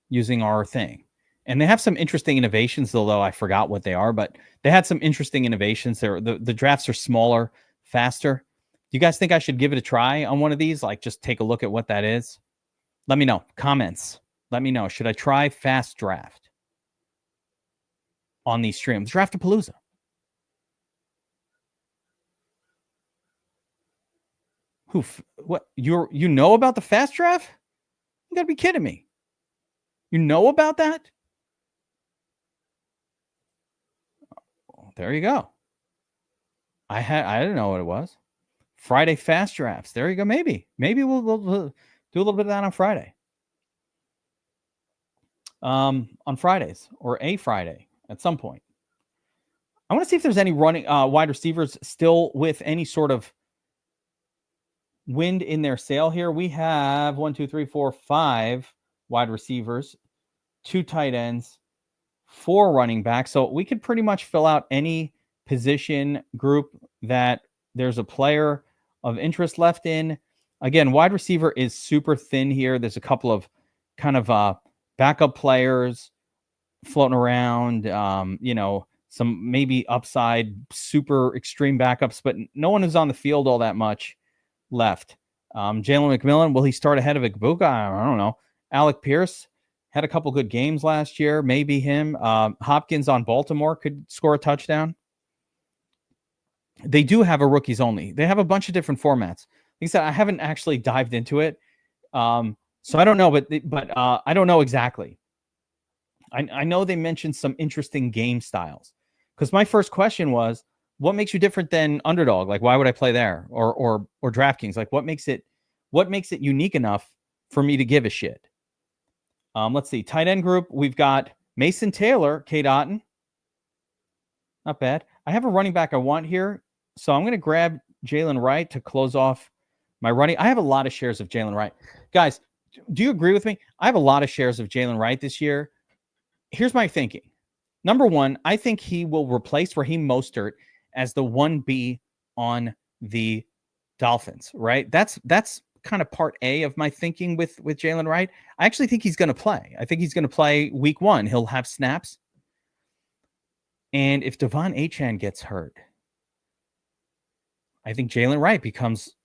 using our thing?" And they have some interesting innovations, although I forgot what they are, but they had some interesting innovations. The drafts are smaller, faster. Do you guys think I should give it a try on one of these? Like, just take a look at what that is. Let me know. Comments. Let me know. Should I try fast draft on these streams? Draft-a-Palooza. What? You know about the fast draft? You gotta be kidding me. You know about that? Oh, there you go. I didn't know what it was. Friday fast drafts. There you go. Maybe we'll do a little bit of that on Friday. On Fridays, or a Friday at some point. I want to see if there's any running wide receivers still with any sort of wind in their sail here. We have 1, 2, 3, 4, 5 wide receivers, 2 tight ends, 4 running backs. So we could pretty much fill out any position group that there's a player of interest left in. Again, wide receiver is super thin here. There's a couple of kind of backup players floating around, some maybe upside super extreme backups, but no one is on the field all that much left. Jalen McMillan, will he start ahead of Igbuka? I don't know. Alec Pierce had a couple good games last year. Maybe him. Hopkins on Baltimore could score a touchdown. They do have a rookies only. They have a bunch of different formats. Like I said, I haven't actually dived into it. So I don't know, but I don't know exactly. I know they mentioned some interesting game styles, because my first question was, what makes you different than Underdog? Like, why would I play there or DraftKings? Like, what makes it unique enough for me to give a shit? Let's see. Tight end group. We've got Mason Taylor, Kate Otten. Not bad. I have a running back I want here, so I'm going to grab Jalen Wright to close off my running. I have a lot of shares of Jalen Wright. Guys, do you agree with me? I have a lot of shares of Jalen Wright this year. Here's my thinking. Number one, I think he will replace Raheem Mostert as the 1B on the Dolphins, right? That's kind of part A of my thinking with Jalen Wright. I actually think he's going to play. I think he's going to play week 1. He'll have snaps. And if Devon Achane gets hurt, I think Jalen Wright becomes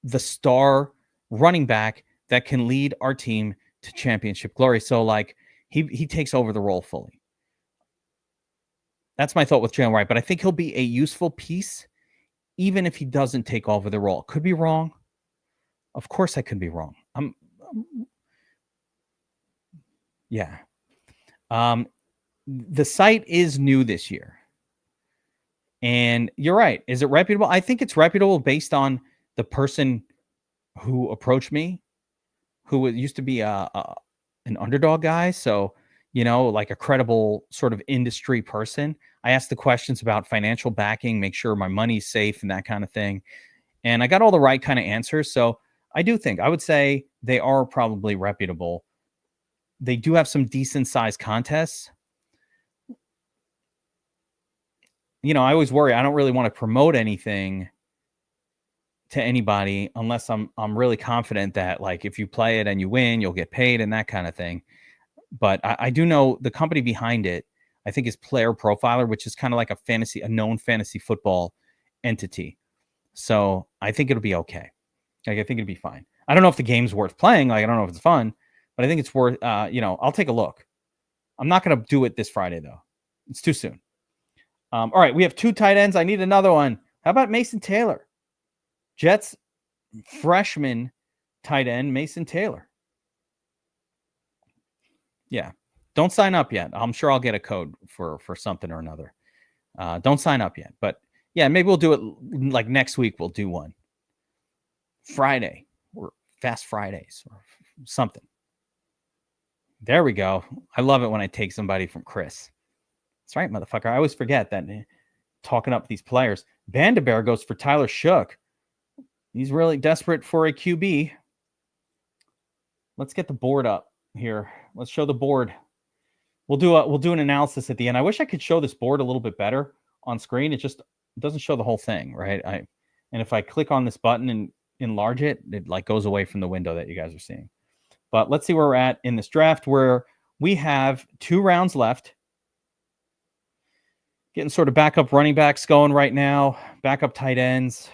the star running back that can lead our team to championship glory. So, like, he takes over the role fully. That's my thought with Jalen Wright, but I think he'll be a useful piece, even if he doesn't take over the role. Could be wrong. Of course I could be wrong. Yeah. The site is new this year. And you're right. Is it reputable? I think it's reputable based on the person who approached me, who used to be an Underdog guy. So, like a credible sort of industry person. I asked the questions about financial backing, make sure my money's safe and that kind of thing. And I got all the right kind of answers. So I would say they are probably reputable. They do have some decent sized contests. I always worry. I don't really want to promote anything to anybody unless I'm really confident that, like, if you play it and you win, you'll get paid and that kind of thing. But I do know the company behind it, I think, is Player Profiler, which is kind of like a known fantasy football entity. So I think it'll be okay. Like, I think it'll be fine. I don't know if the game's worth playing. Like, I don't know if it's fun, but I think it's worth, I'll take a look. I'm not going to do it this Friday, though. It's too soon. All right, we have 2 tight ends. I need another one. How about Mason Taylor? Jets freshman tight end, Mason Taylor. Yeah. Don't sign up yet. I'm sure I'll get a code for something or another. Don't sign up yet. But yeah, maybe we'll do it like next week. We'll do one. Friday or Fast Fridays or something. There we go. I love it when I take somebody from Chris. That's right, motherfucker. I always forget that. Talking up these players. Bandabear goes for Tyler Shook. He's really desperate for a QB. Let's get the board up here. Let's show the board. We'll do an analysis at the end. I wish I could show this board a little bit better on screen. It just doesn't show the whole thing, right? And if I click on this button and enlarge it, it like goes away from the window that you guys are seeing. But let's see where we're at in this draft, where we have 2 rounds left. Getting sort of backup running backs going right now, backup tight ends.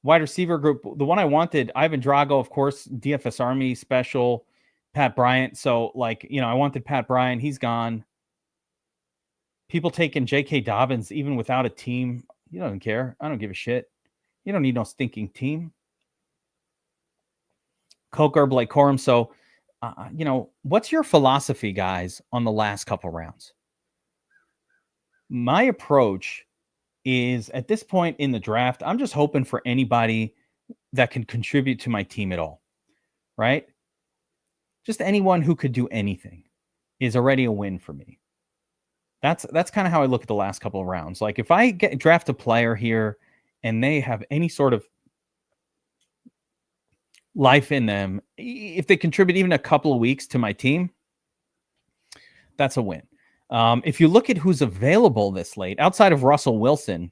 Wide receiver group, the one I wanted, Ivan Drago, of course, DFS Army special, Pat Bryant. So, like, you know, I wanted Pat Bryant. He's gone. People taking J.K. Dobbins even without a team. You don't care. I don't give a shit. You don't need no stinking team. Coker, Blake Corum. So, you know, what's your philosophy, guys, on the last couple rounds? My approach is at this point in the draft, I'm just hoping for anybody that can contribute to my team at all, right? Just anyone who could do anything is already a win for me. That's kind of how I look at the last couple of rounds. Like if I draft a player here and they have any sort of life in them, if they contribute even a couple of weeks to my team, that's a win. If you look at who's available this late, outside of Russell Wilson,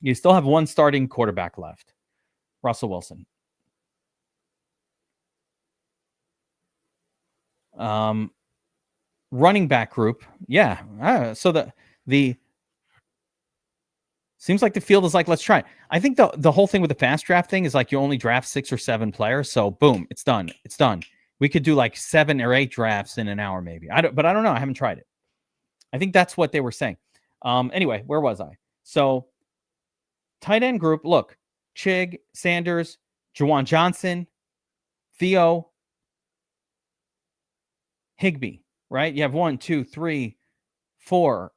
you still have one starting quarterback left, Russell Wilson. Running back group, yeah. So the seems like the field is like, let's try it. I think the whole thing with the fast draft thing is like you only draft 6 or 7 players, so boom, it's done. It's done. We could do like 7 or 8 drafts in an hour, maybe. But I don't know. I haven't tried it. I think that's what they were saying. Anyway, where was I? So, tight end group, look, Chig, Sanders, Juwan Johnson, Theo, Higbee, right? You have 1, 2, 3, 4,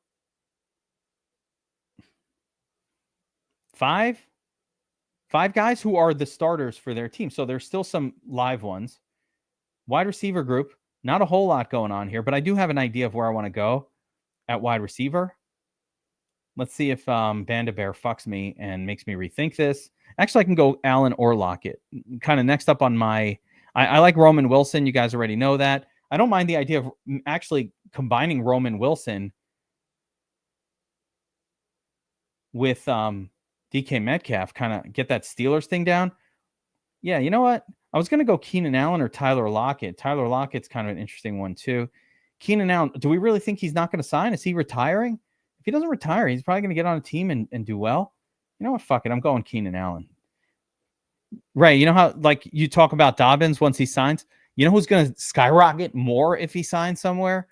5 guys who are the starters for their team. So there's still some live ones. Wide receiver group, not a whole lot going on here, but I do have an idea of where I want to go at wide receiver. Let's see if Band-A-Bear fucks me and makes me rethink this. Actually, I can go Allen or Lockett. Kind of next up on my... I like Roman Wilson. You guys already know that. I don't mind the idea of actually combining Roman Wilson with DK Metcalf, kind of get that Steelers thing down. Yeah, you know what? I was going to go Keenan Allen or Tyler Lockett. Tyler Lockett's kind of an interesting one, too. Keenan Allen, do we really think he's not going to sign? Is he retiring? If he doesn't retire, he's probably going to get on a team and do well. You know what? Fuck it. I'm going Keenan Allen. Right. You know how, like, you talk about Dobbins once he signs? You know who's going to skyrocket more if he signs somewhere?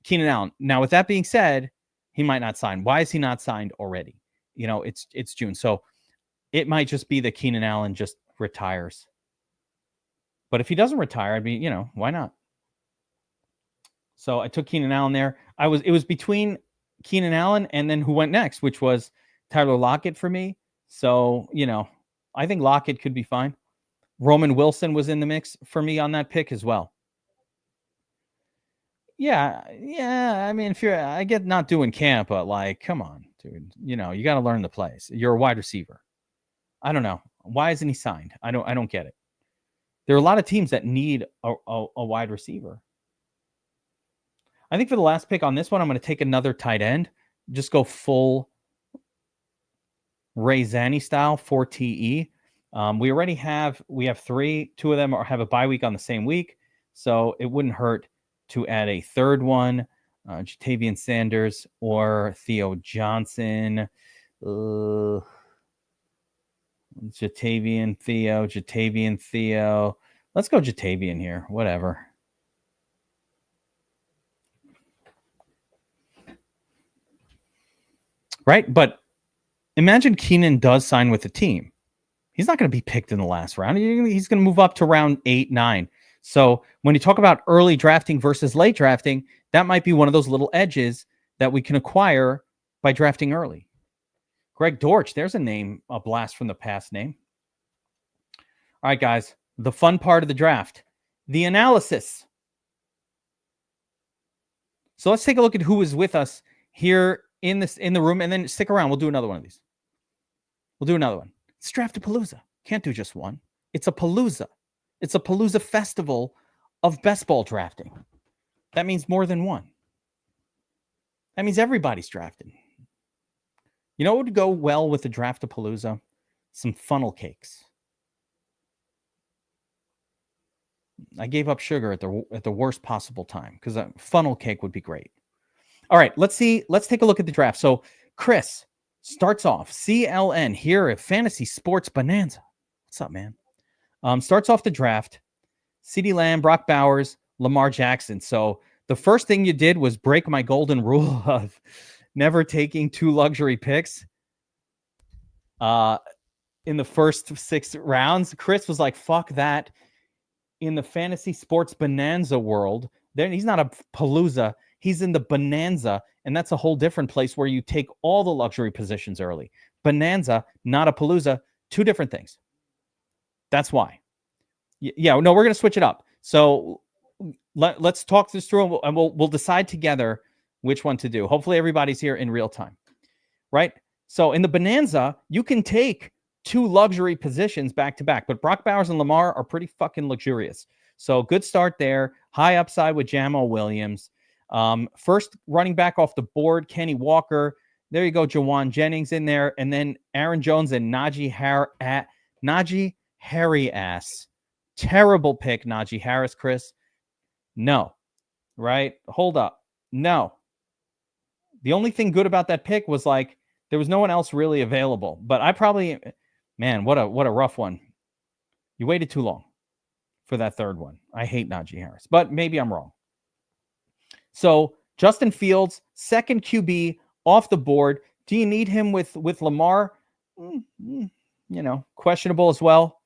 Keenan Allen. Now, with that being said, he might not sign. Why is he not signed already? You know, it's June. So it might just be that Keenan Allen just retires. But if he doesn't retire, I'd be, you know, why not? So I took Keenan Allen there. It was between Keenan Allen and then who went next, which was Tyler Lockett for me. So, you know, I think Lockett could be fine. Roman Wilson was in the mix for me on that pick as well. Yeah. I mean, I get not doing camp, but like, come on, dude. You know, you got to learn the plays. You're a wide receiver. I don't know. Why isn't he signed? I don't get it. There are a lot of teams that need a wide receiver. I think for the last pick on this one, I'm going to take another tight end. Just go full Ray Zanny style, 4 TE. We have 3. 2 of them have a bye week on the same week. So it wouldn't hurt to add a third one, Jatavian Sanders or Theo Johnson. Jatavian Theo. Let's go Jatavian here. Whatever. Right? But imagine Keenan does sign with the team. He's not going to be picked in the last round. He's going to move up to round 8, 9. So when you talk about early drafting versus late drafting, that might be one of those little edges that we can acquire by drafting early. Greg Dortch, there's a blast from the past name. All right, guys, the fun part of the draft, the analysis. So let's take a look at who is with us here in the room, and then stick around. We'll do another one of these. We'll do another one. It's Draft-a-Palooza. Can't do just one. It's a palooza. It's a palooza festival of best ball drafting. That means more than one. That means everybody's drafted. You know what would go well with the Draft-a-Palooza? Some funnel cakes. I gave up sugar at the worst possible time because a funnel cake would be great. All right, let's see. Let's take a look at the draft. So Chris starts off CLN here at Fantasy Sports Bonanza. What's up, man? Starts off the draft. CeeDee Lamb, Brock Bowers, Lamar Jackson. So the first thing you did was break my golden rule of never taking 2 luxury picks in the first 6 rounds. Chris was like, fuck that. In the Fantasy Sports Bonanza world, then he's not a Palooza. He's in the Bonanza, and that's a whole different place where you take all the luxury positions early. Bonanza, not a Palooza, 2 different things. That's why. Yeah, no, we're going to switch it up. So let's talk this through, and we'll decide together which one to do. Hopefully everybody's here in real time, right? So in the Bonanza, you can take 2 luxury positions back to back, but Brock Bowers and Lamar are pretty fucking luxurious. So good start there. High upside with Jamal Williams. First running back off the board, Kenny Walker. There you go, Jawan Jennings in there. And then Aaron Jones and Najee Harry-ass. Terrible pick, Najee Harris, Chris. No. Right? Hold up. No. The only thing good about that pick was like there was no one else really available. But I probably... Man, what a rough one. You waited too long for that third one. I hate Najee Harris, but maybe I'm wrong. So Justin Fields, second QB off the board. Do you need him with Lamar? Questionable as well.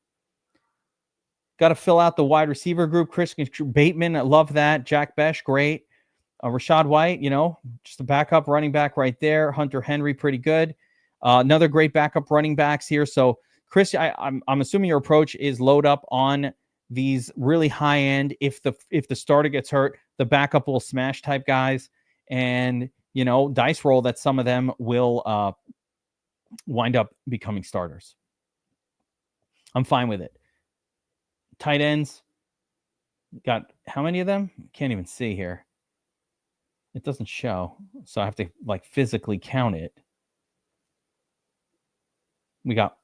Got to fill out the wide receiver group. Chris Bateman, I love that. Jack Besh, great. Rashad White, just a backup running back right there. Hunter Henry, pretty good. Another great backup running backs here. So, Chris, I'm assuming your approach is load up on these really high end. If the starter gets hurt, the backup will smash type guys, and dice roll that some of them will wind up becoming starters. I'm fine with it. Tight ends, got how many of them? Can't even see here. It doesn't show, so I have to physically count it. We got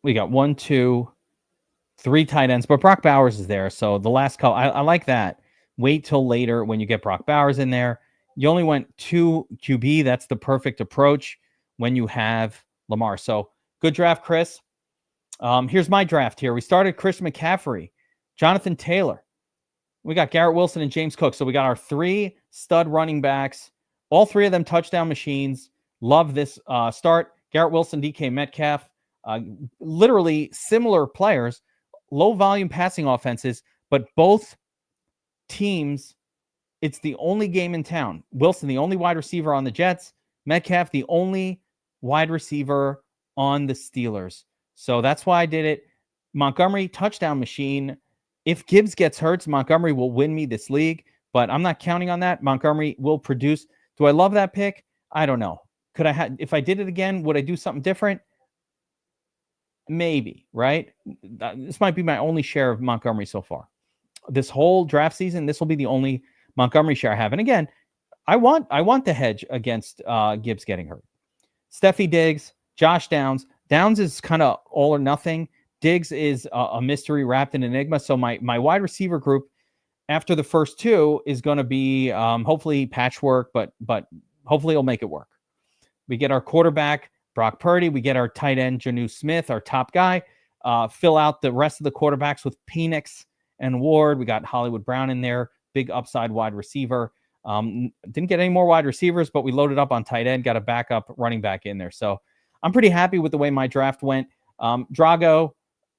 1, 2, 3 tight ends, but Brock Bowers is there. So the last couple, I like that. Wait till later when you get Brock Bowers in there. You only went 2 QB. That's the perfect approach when you have Lamar. So good draft, Chris. Here's my draft here. We started Chris McCaffrey, Jonathan Taylor. We got Garrett Wilson and James Cook. So we got our 3 stud running backs, all 3 of them touchdown machines. Love this start. Garrett Wilson, DK Metcalf, literally similar players, low volume passing offenses, but both teams, it's the only game in town. Wilson, the only wide receiver on the Jets. Metcalf, the only wide receiver on the Steelers. So that's why I did it. Montgomery, touchdown machine. If Gibbs gets hurt, Montgomery will win me this league, but I'm not counting on that. Montgomery will produce. Do I love that pick? I don't know. If I did it again, would I do something different? Maybe, right? This might be my only share of Montgomery so far. This whole draft season, this will be the only Montgomery share I have. And again, I want the hedge against Gibbs getting hurt. Steffi Diggs, Josh Downs. Downs is kind of all or nothing. Diggs is a mystery wrapped in enigma. So my wide receiver group after the first 2 is going to be hopefully patchwork, but hopefully it'll make it work. We get our quarterback, Brock Purdy. We get our tight end, Jonnu Smith, our top guy. Fill out the rest of the quarterbacks with Penix and Ward. We got Hollywood Brown in there, big upside wide receiver. Didn't get any more wide receivers, but we loaded up on tight end, got a backup running back in there. So I'm pretty happy with the way my draft went. Drago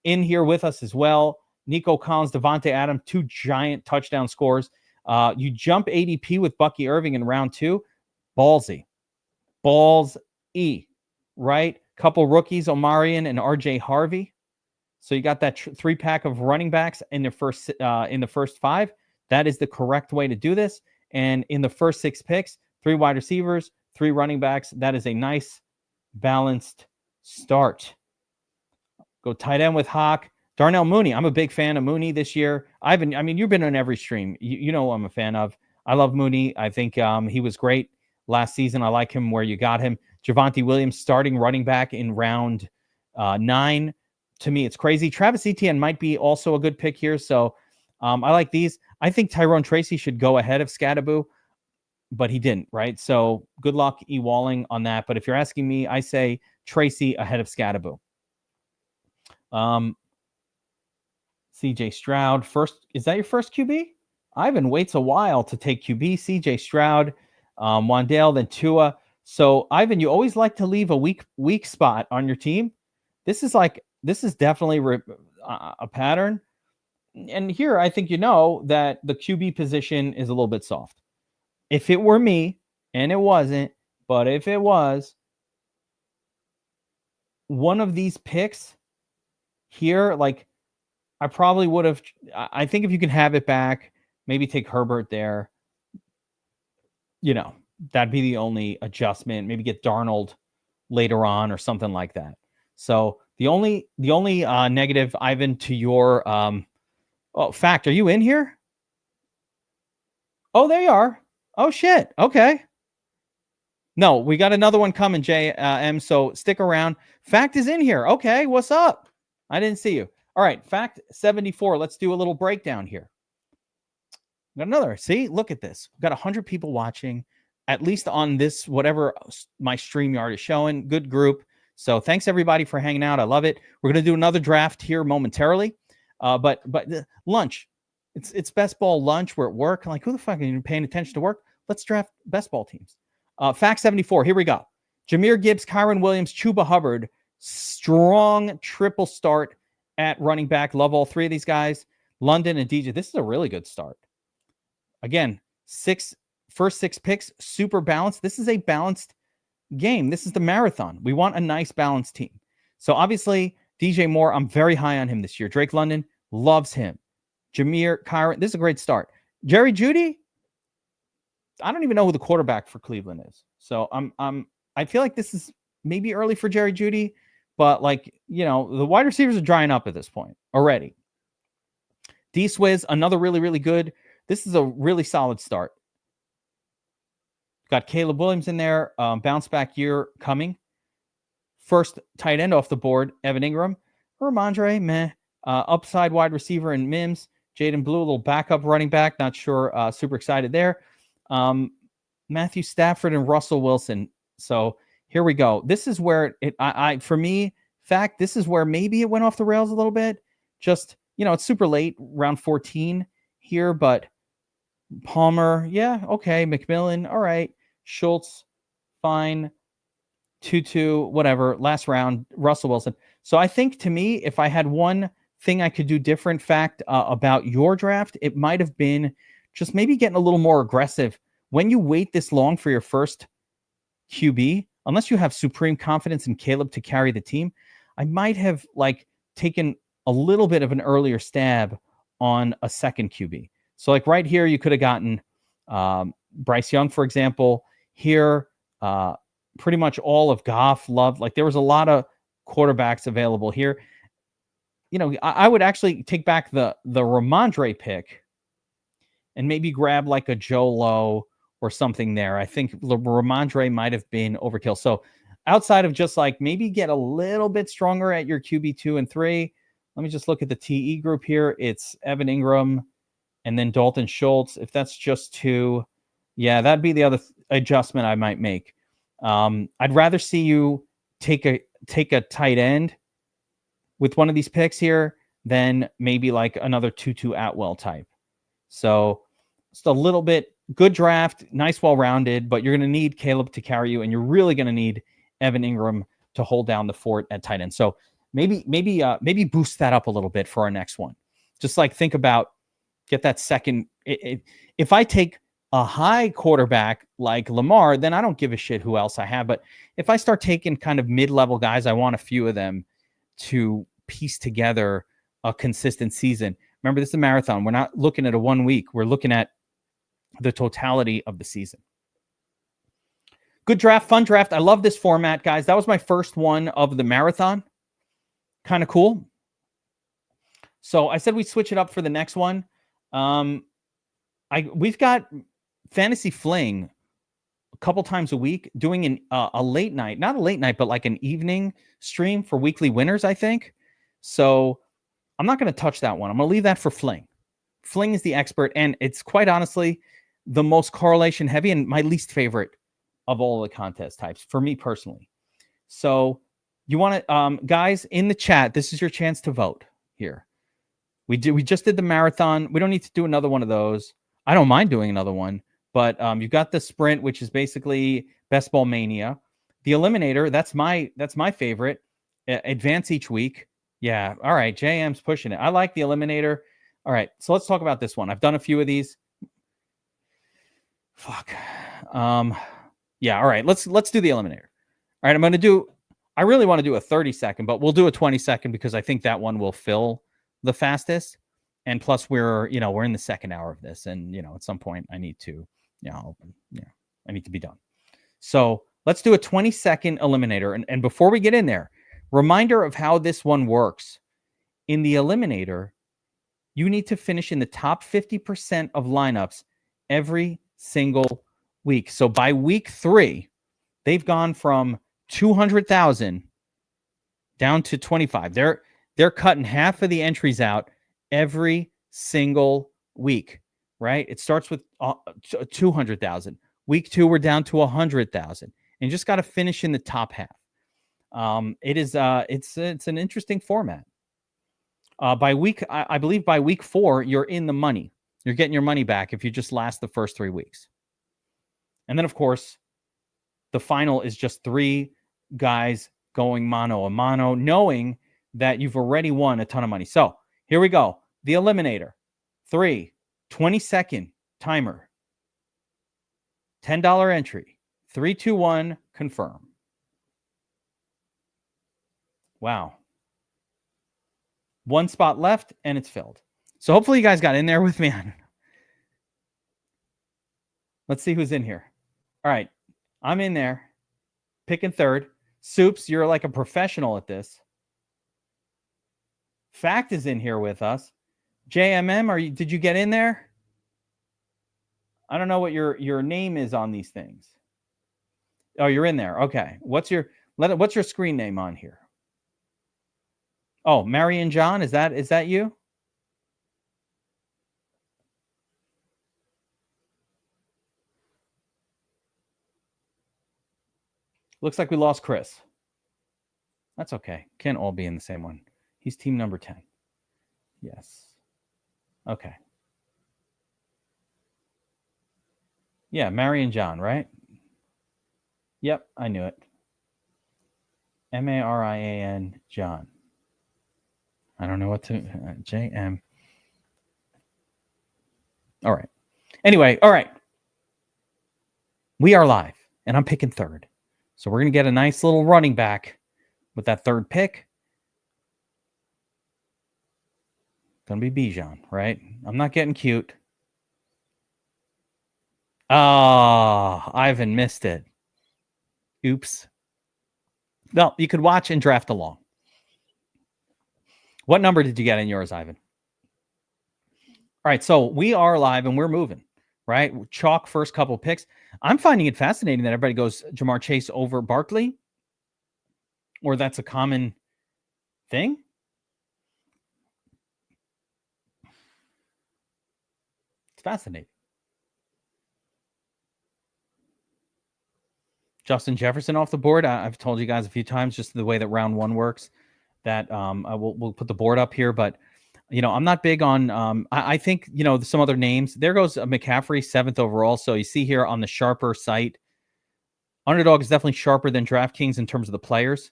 in here with us as well. Nico Collins, Devontae Adams, 2 giant touchdown scores. You jump ADP with Bucky Irving in round 2. Ballsy. Right? Couple rookies, Omarion and RJ Harvey. So you got that 3-pack of running backs in the first 5. That is the correct way to do this. And in the first 6 picks, 3 wide receivers, 3 running backs. That is a nice balanced start. Go tight end with Hawk. Darnell Mooney. I'm a big fan of Mooney this year. I mean, you've been on every stream. You know who I'm a fan of. I love Mooney. I think he was great last season. I like him where you got him. Javonte Williams starting running back in round 9. To me, it's crazy. Travis Etienne might be also a good pick here. So I like these. I think Tyrone Tracy should go ahead of Scadaboo, but he didn't, right? So good luck E-Walling on that. But if you're asking me, I say Tracy ahead of Scadaboo. CJ Stroud, first. Is that your first QB? Ivan waits a while to take QB. CJ Stroud, Wandale, then Tua. So Ivan, you always like to leave a weak spot on your team. This is definitely a pattern. And here, I think you know that the QB position is a little bit soft. If it were me, and it wasn't, but if it was, one of these picks here, like, I probably would have. I think if you can have it back, maybe take Herbert there. You know, that'd be the only adjustment. Maybe get Darnold later on or something like that. So the only negative, Ivan, to your fact, are you in here? Oh, there you are. Oh shit. Okay. No, we got another one coming, JM. So stick around. Fact is in here. Okay, what's up? I didn't see you. All right, fact 74. Let's do a little breakdown here. Got another. See, look at this. We've got 100 people watching, at least on this, whatever my StreamYard is showing. Good group. So thanks, everybody, for hanging out. I love it. We're going to do another draft here momentarily. But lunch. It's best ball lunch. We're at work. I'm like, who the fuck are you paying attention to work? Let's draft best ball teams. Fact 74. Here we go. Jahmyr Gibbs, Kyron Williams, Chuba Hubbard. Strong triple start at running back. Love all three of these guys. London and DJ. This is a really good start. Again, first six picks, super balanced. This is a balanced game. This is the marathon. We want a nice balanced team. So obviously, DJ Moore, I'm very high on him this year. Drake London, loves him. Jahmyr, Kyron, this is a great start. Jerry Jeudy, I don't even know who the quarterback for Cleveland is. So I feel like this is maybe early for Jerry Jeudy, but like, you know, the wide receivers are drying up at this point already. D-Swizz, another really, really good. This is a really solid start. Got Caleb Williams in there. Bounce back year coming. First tight end off the board, Evan Ingram. Ramondre, meh. Upside wide receiver and Mims. Jaden Blue, a little backup running back. Not sure. Super excited there. Matthew Stafford and Russell Wilson. So here we go. This is where for me, fact, this is where maybe it went off the rails a little bit. Just, you know, it's super late, round 14 here, but Palmer, yeah, okay. McMillan, all right. Schultz, fine. Tutu, whatever. Last round, Russell Wilson. So I think, to me, if I had one thing I could do different, fact, about your draft, it might have been just maybe getting a little more aggressive. When you wait this long for your first QB, unless you have supreme confidence in Caleb to carry the team, I might have taken a little bit of an earlier stab on a second QB. So like right here, you could have gotten Bryce Young, for example. Here, pretty much all of Goff, Love. Like there was a lot of quarterbacks available here. You know, I would actually take back the Ramondre pick and maybe grab like a Joe Low or something there. I think Ramondre might have been overkill. So outside of just like maybe get a little bit stronger at your QB 2 and 3, let me just look at the TE group here. It's Evan Ingram and then Dalton Schultz. If that's just 2, yeah, that'd be the other adjustment I might make. I'd rather see you take a tight end with one of these picks here than maybe like another Tutu Atwell type. So just a little bit good draft, nice, well-rounded, but you're going to need Caleb to carry you, and you're really going to need Evan Ingram to hold down the fort at tight end. So maybe boost that up a little bit for our next one. Just like think about get that second. If I take a high quarterback like Lamar, then I don't give a shit who else I have. But if I start taking kind of mid-level guys, I want a few of them to piece together a consistent season. Remember, this is a marathon. We're not looking at a 1 week. We're looking at the totality of the season. Good draft, fun draft. I love this format, guys. That was my first one of the marathon. Kind of cool. So I said we switch it up for the next one. We've got Fantasy Fling a couple times a week doing a late night, not a late night, but like an evening stream for weekly winners, I think. So I'm not going to touch that one. I'm going to leave that for Fling. Fling is the expert, and it's quite honestly the most correlation heavy and my least favorite of all the contest types for me personally. So you want to, guys in the chat, this is your chance to vote here. We just did the marathon. We don't need to do another one of those. I don't mind doing another one, but you've got the sprint, which is basically Best Ball Mania. The Eliminator, that's my favorite. Advance each week. Yeah. All right. JM's pushing it. I like the Eliminator. All right. So let's talk about this one. I've done a few of these. Fuck. Yeah. All right. Let's do the Eliminator. All right. I really want to do a 30-second, but we'll do a 20-second because I think that one will fill the fastest. And plus we're in the second hour of this. And, at some point I need to, I need to be done. So let's do a 20-second Eliminator. And before we get in there, reminder of how this one works. In the Eliminator, you need to finish in the top 50% of lineups every single week. So by week 3, they've gone from 200,000 down to 25. They're cutting half of the entries out every single week, right? It starts with 200,000. Week 2, we're down to 100,000, and just got to finish in the top half. It's an interesting format. I believe by week 4, you're in the money. You're getting your money back if you just last the first 3 weeks. And then, of course, the final is just 3 guys going mano a mano, knowing that you've already won a ton of money. So here we go. The Eliminator. 3, 20-second timer. $10 entry. 3, 2, 1, confirm. Wow. 1 spot left, and it's filled. So hopefully you guys got in there with me. Let's see who's in here. All right. I'm in there. Picking third. Soups, you're like a professional at this. Fact is in here with us. JMM, did you get in there? I don't know what your name is on these things. Oh, you're in there. Okay. What's your screen name on here? Oh, Marion John, is that you? Looks like we lost Chris. That's okay. Can't all be in the same one. He's team number 10. Yes. Okay. Yeah, Marion John, right? Yep, I knew it. Marian John. I don't know what to... JM. All right. Anyway, all right. We are live, and I'm picking third. So we're going to get a nice little running back with that third pick. Going to be Bijan, right? I'm not getting cute. Ivan missed it. Oops. Well, you could watch and draft along. What number did you get in yours, Ivan? All right, so we are live and we're moving, right? Chalk first couple picks. I'm finding it fascinating that everybody goes Jamar Chase over Barkley, or that's a common thing. It's fascinating. Justin Jefferson off the board. I've told you guys a few times just the way that round 1 works, that we'll put the board up here, but I'm not big on, I think, some other names. There goes McCaffrey, 7th overall. So you see here on the sharper site, Underdog is definitely sharper than DraftKings in terms of the players.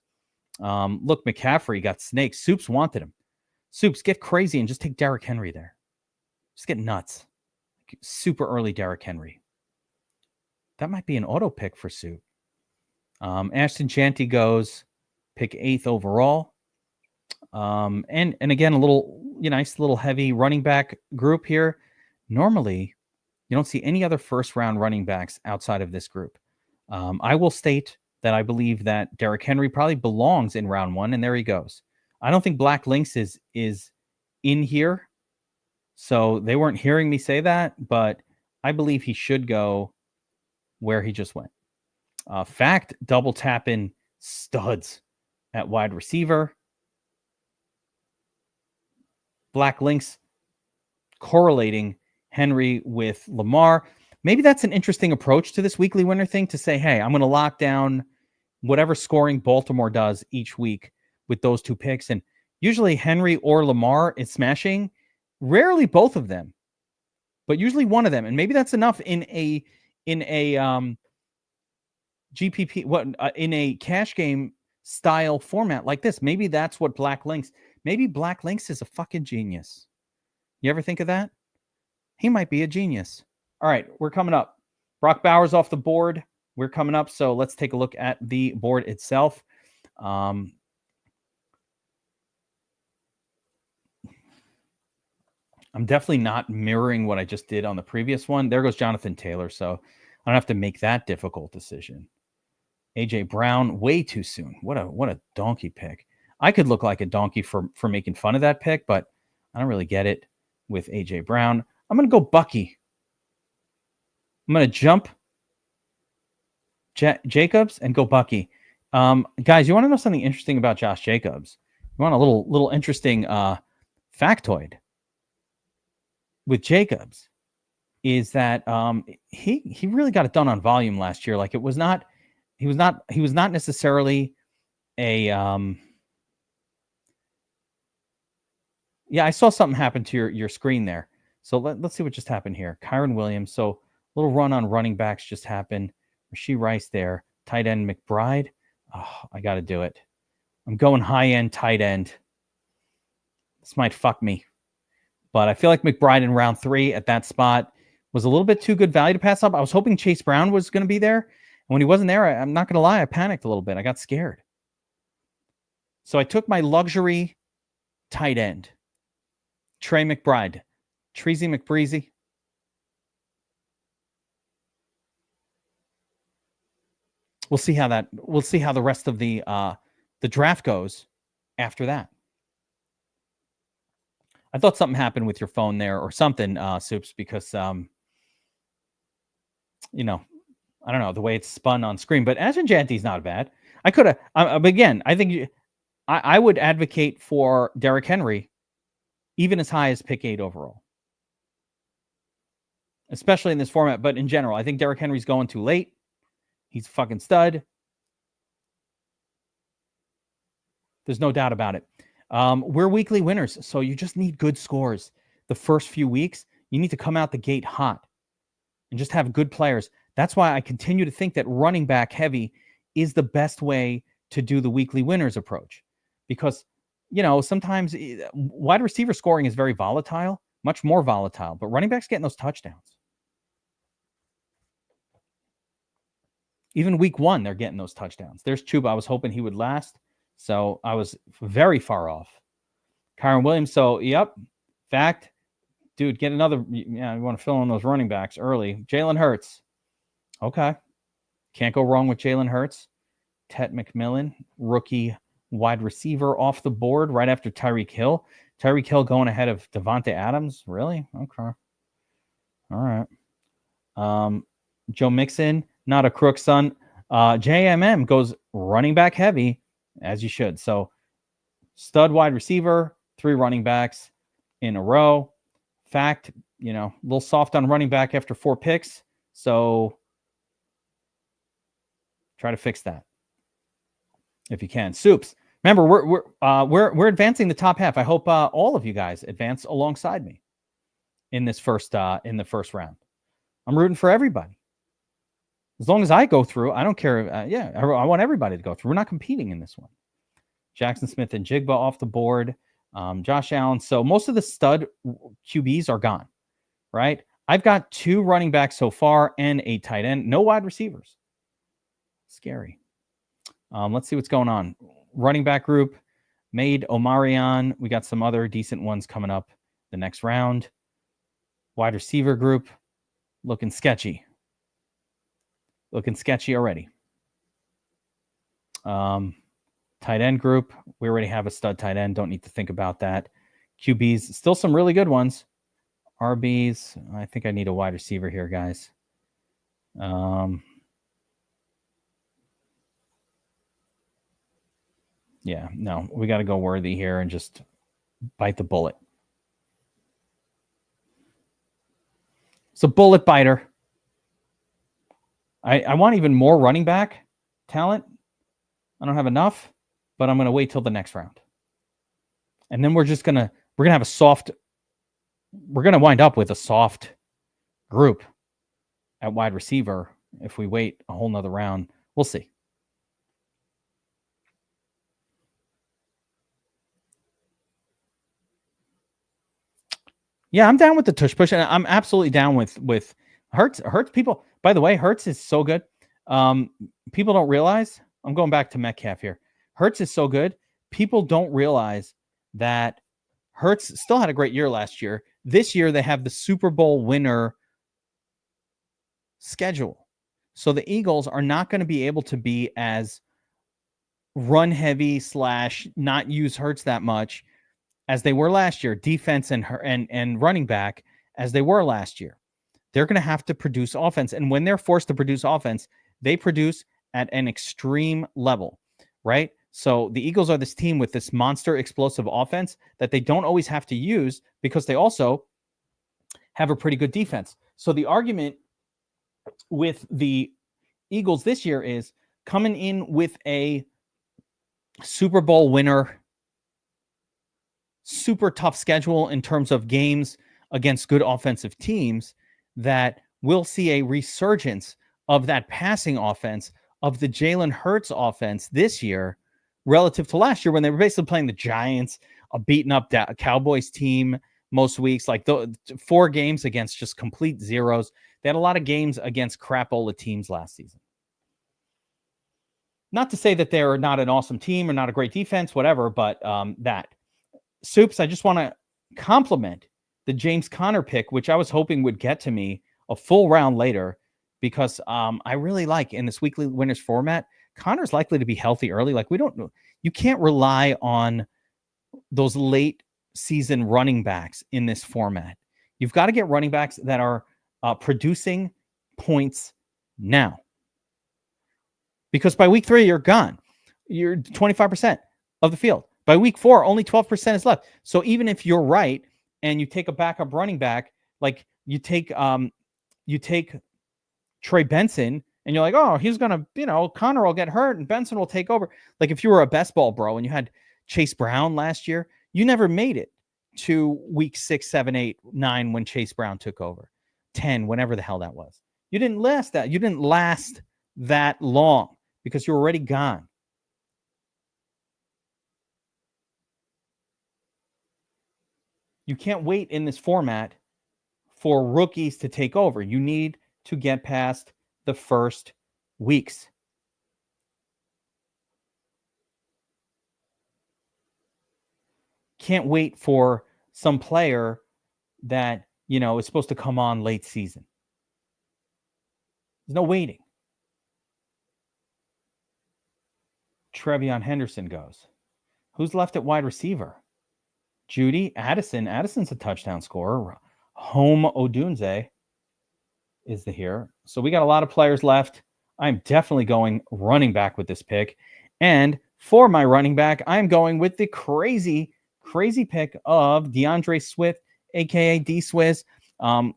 Look, McCaffrey got snakes. Soups wanted him. Soups, get crazy and just take Derrick Henry there. Just get nuts. Super early Derrick Henry. That might be an auto pick for Soup. Ashton Chanty goes pick 8th overall. And again, a little, nice little heavy running back group here. Normally, you don't see any other first round running backs outside of this group. I will state that I believe that Derrick Henry probably belongs in round 1, and there he goes. I don't think Black Lynx is in here, so they weren't hearing me say that, but I believe he should go where he just went. Fact, double tapping studs at wide receiver. Black Lynx correlating Henry with Lamar. Maybe that's an interesting approach to this weekly winner thing, to say, hey, I'm going to lock down whatever scoring Baltimore does each week with those two picks. And usually Henry or Lamar is smashing, rarely both of them, but usually one of them. And maybe that's enough in a GPP, in a cash game style format like this. Maybe that's what Black Lynx, maybe Black Lynx is a fucking genius. You ever think of that? He might be a genius. All right, we're coming up. Brock Bowers off the board. We're coming up, so let's take a look at the board itself. I'm definitely not mirroring what I just did on the previous one. There goes Jonathan Taylor, so I don't have to make that difficult decision. AJ Brown, way too soon. What a donkey pick. I could look like a donkey for making fun of that pick, but I don't really get it with AJ Brown. I'm going to go Bucky. I'm going to jump Jacobs and go Bucky. Guys, you want to know something interesting about Josh Jacobs? You want a little interesting factoid with Jacobs is that he really got it done on volume last year. Like, he was not necessarily a I saw something happen to your screen there. So let's see what just happened here. Kyron Williams. So a little run on running backs just happened. Rashee Rice there. Tight end McBride. Oh, I got to do it. I'm going high end tight end. This might fuck me, but I feel like McBride in round 3 at that spot was a little bit too good value to pass up. I was hoping Chase Brown was going to be there. And when he wasn't there, I'm not going to lie, I panicked a little bit. I got scared. So I took my luxury tight end, Trey McBride. Treasy McBreezy. We'll see how the rest of the draft goes after that. I thought something happened with your phone there or something, Soups, because I don't know the way it's spun on screen, but Ashton Janty's not bad. I could have again. I think I would advocate for Derrick Henry, even as high as pick 8 overall, especially in this format. But in general, I think Derrick Henry's going too late. He's a fucking stud. There's no doubt about it. We're weekly winners, so you just need good scores. The first few weeks, you need to come out the gate hot and just have good players. That's why I continue to think that running back heavy is the best way to do the weekly winners approach. Because, sometimes wide receiver scoring is very volatile, much more volatile, but running backs getting those touchdowns. Even week 1, they're getting those touchdowns. There's Chuba. I was hoping he would last, so I was very far off. Kyron Williams. So, yep. Fact. Dude, get another. Yeah, you want to fill in those running backs early. Jalen Hurts. Okay. Can't go wrong with Jalen Hurts. Tet McMillan, rookie wide receiver off the board right after Tyreek Hill. Tyreek Hill going ahead of Devontae Adams. Really? Okay. All right. Joe Mixon, not a crook, son. JMM goes running back heavy, as you should. So, stud wide receiver, 3 running backs in a row. Fact, a little soft on running back after 4 picks. So, try to fix that if you can. Soups. Remember, we're advancing the top half. I hope all of you guys advance alongside me in this first round. I'm rooting for everybody. As long as I go through, I don't care. I want everybody to go through. We're not competing in this one. Jackson Smith and Jigba off the board. Josh Allen. So most of the stud QBs are gone, right? I've got 2 running backs so far and a tight end. No wide receivers. Scary. Let's see what's going on. Running back group. Made Omarion. We got some other decent ones coming up the next round. Wide receiver group. Looking sketchy. Looking sketchy already. Tight end group. We already have a stud tight end. Don't need to think about that. QBs, still some really good ones. RBs, I think I need a wide receiver here, guys. Yeah, no, we got to go worthy here and just bite the bullet. It's a bullet biter. I want even more running back talent. I don't have enough, but I'm going to wait till the next round. And then we're going to have a soft, we're going to wind up with a soft group at wide receiver if we wait a whole nother round. We'll see. Yeah, I'm down with the tush push, and I'm absolutely down with Hurts. Hurts people. By the way, Hurts is so good. People don't realize. I'm going back to Metcalf here. Hurts is so good. People don't realize that Hurts still had a great year last year. This year they have the Super Bowl winner schedule, so the Eagles are not going to be able to be as run heavy / not use Hurts that much as they were last year, defense and running back as they were last year. They're going to have to produce offense. And when they're forced to produce offense, they produce at an extreme level, right? So the Eagles are this team with this monster explosive offense that they don't always have to use because they also have a pretty good defense. So the argument with the Eagles this year is coming in with a Super Bowl winner, super tough schedule in terms of games against good offensive teams, that we'll see a resurgence of that passing offense of the Jalen Hurts offense this year relative to last year when they were basically playing the Giants, a beaten up Cowboys team most weeks, like 4 games against just complete zeros. They had a lot of games against crapola teams last season. Not to say that they're not an awesome team or not a great defense, whatever, but that. Soups, I just want to compliment the James Conner pick, which I was hoping would get to me a full round later, because I really like in this weekly winners format, Conner's likely to be healthy early. Like, we don't know. You can't rely on those late season running backs in this format. You've got to get running backs that are producing points now. Because by week 3, you're gone. You're 25% of the field. By week 4, only 12% is left. So even if you're right and you take a backup running back, like you take Trey Benson, and you're like, oh, he's gonna, Conner will get hurt and Benson will take over. Like if you were a best ball bro and you had Chase Brown last year, you never made it to week 6, 7, 8, 9 when Chase Brown took over. 10, whenever the hell that was. You didn't last that. You didn't last that long because you're already gone. You can't wait in this format for rookies to take over. You need to get past the first weeks. Can't wait for some player that, is supposed to come on late season. There's no waiting. Trevion Henderson goes. Who's left at wide receiver? Judy, Addison. Addison's a touchdown scorer. Home Odunze is the here. So we got a lot of players left. I'm definitely going running back with this pick. And for my running back, I'm going with the crazy pick of DeAndre Swift, a.k.a. D-Swizz.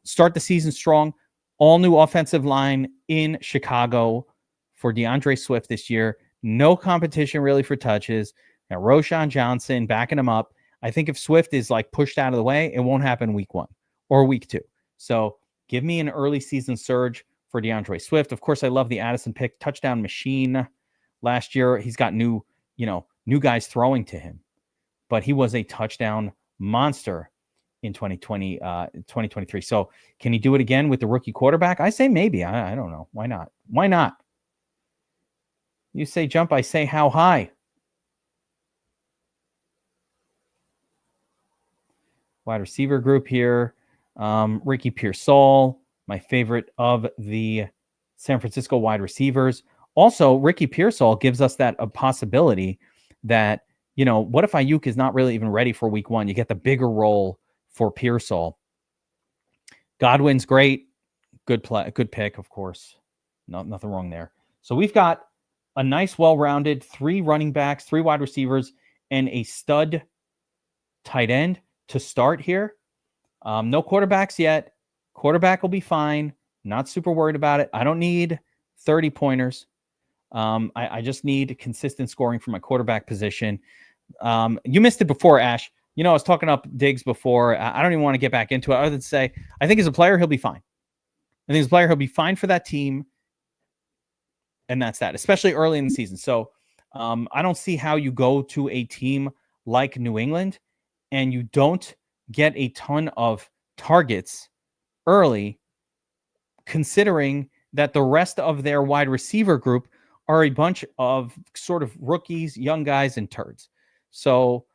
Start the season strong. All new offensive line in Chicago for DeAndre Swift this year. No competition really for touches. Now, Roschon Johnson backing him up. I think if Swift is like pushed out of the way, it won't happen week 1 or week 2. So give me an early season surge for DeAndre Swift. Of course, I love the Addison pick. Touchdown machine last year. He's got new guys throwing to him, but he was a touchdown monster in 2023. So can he do it again with the rookie quarterback? I say maybe. I don't know. Why not? Why not? You say jump, I say how high. Wide receiver group here. Ricky Pearsall, my favorite of the San Francisco wide receivers. Also, Ricky Pearsall gives us that a possibility that, what if Ayuk is not really even ready for week 1? You get the bigger role for Pearsall. Godwin's great. Good pick, of course. Nothing wrong there. So we've got a nice, well-rounded 3 running backs, 3 wide receivers, and a stud tight end to start here. No quarterbacks yet. Quarterback will be fine. Not super worried about it. I don't need 30 pointers. I just need consistent scoring from my quarterback position. You missed it before, Ash. I was talking up Diggs before. I don't even want to get back into it other than say, I think as a player, he'll be fine. I think as a player, he'll be fine for that team. And that's that, especially early in the season. So I don't see how you go to a team like New England and you don't get a ton of targets early, considering that the rest of their wide receiver group are a bunch of sort of rookies, young guys, and turds. So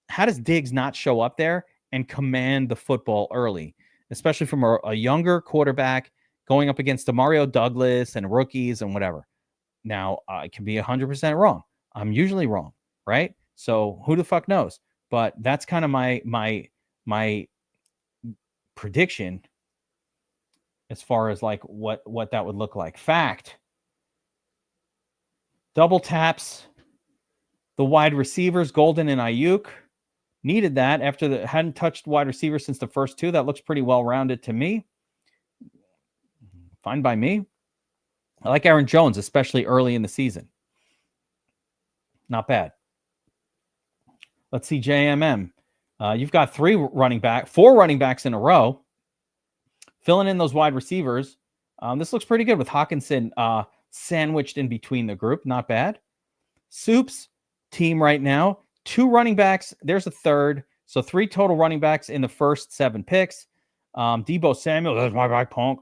how does Diggs not show up there and command the football early, especially from a younger quarterback going up against Demario Douglas and rookies and whatever? Now, I can be 100% wrong. I'm usually wrong, right? So who the fuck knows? But that's kind of my prediction as far as like what that would look like. Fact. Double taps the wide receivers, Golden and Ayuk. Needed that after hadn't touched wide receiver since the first 2. That looks pretty well-rounded to me. Fine by me. I like Aaron Jones, especially early in the season. Not bad. Let's see JMM. You've got 4 running backs in a row. Filling in those wide receivers. This looks pretty good with Hawkinson sandwiched in between the group. Not bad. Soup's team right now. 2 running backs. There's a third. So 3 total running backs in the first 7 picks. Deebo Samuel, that's my guy, punk.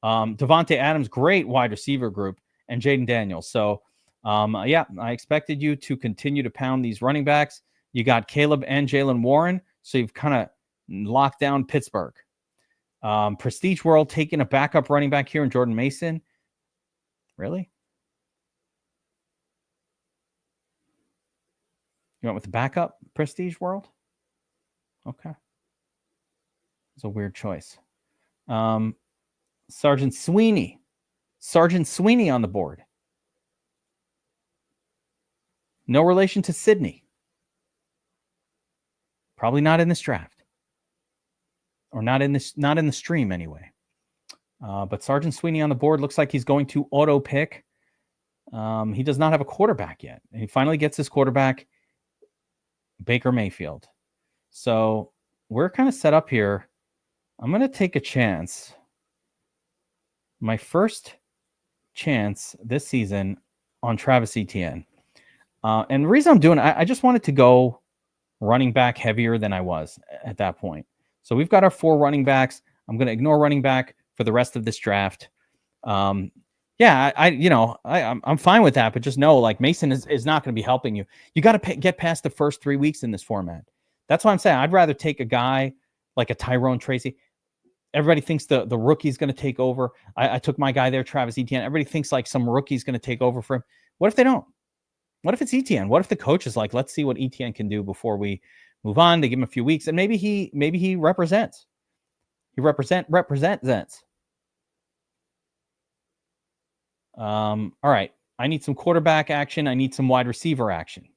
Devontae Adams, great wide receiver group, and Jaden Daniels. So, I expected you to continue to pound these running backs. You got Caleb and Jalen Warren, so you've kind of locked down Pittsburgh. Prestige World taking a backup running back here in Jordan Mason. Really? You went with the backup, Prestige World? Okay. It's a weird choice. Sergeant Sweeney on the board. No relation to Sydney. Probably not in this draft. Or not in the stream anyway. But Sergeant Sweeney on the board looks like he's going to auto pick. He does not have a quarterback yet. And he finally gets his quarterback, Baker Mayfield. So we're kind of set up here. I'm going to take a chance. My first chance this season on Travis Etienne. And the reason I'm doing it, I just wanted to go running back heavier than I was at that point. So we've got our 4 running backs. I'm going to ignore running back for the rest of this draft. I'm fine with that, but just know like Mason is not going to be helping you. You got to get past the first 3 weeks in this format. That's why I'm saying I'd rather take a guy like a Tyrone Tracy. Everybody thinks the rookie's going to take over. I took my guy there, Travis Etienne. Everybody thinks like some rookie's going to take over for him. What if they don't? What if it's Etienne? What if the coach is like, let's see what Etienne can do before we move on? They give him a few weeks, and maybe he represents. He represents. All right. I need some quarterback action. I need some wide receiver action.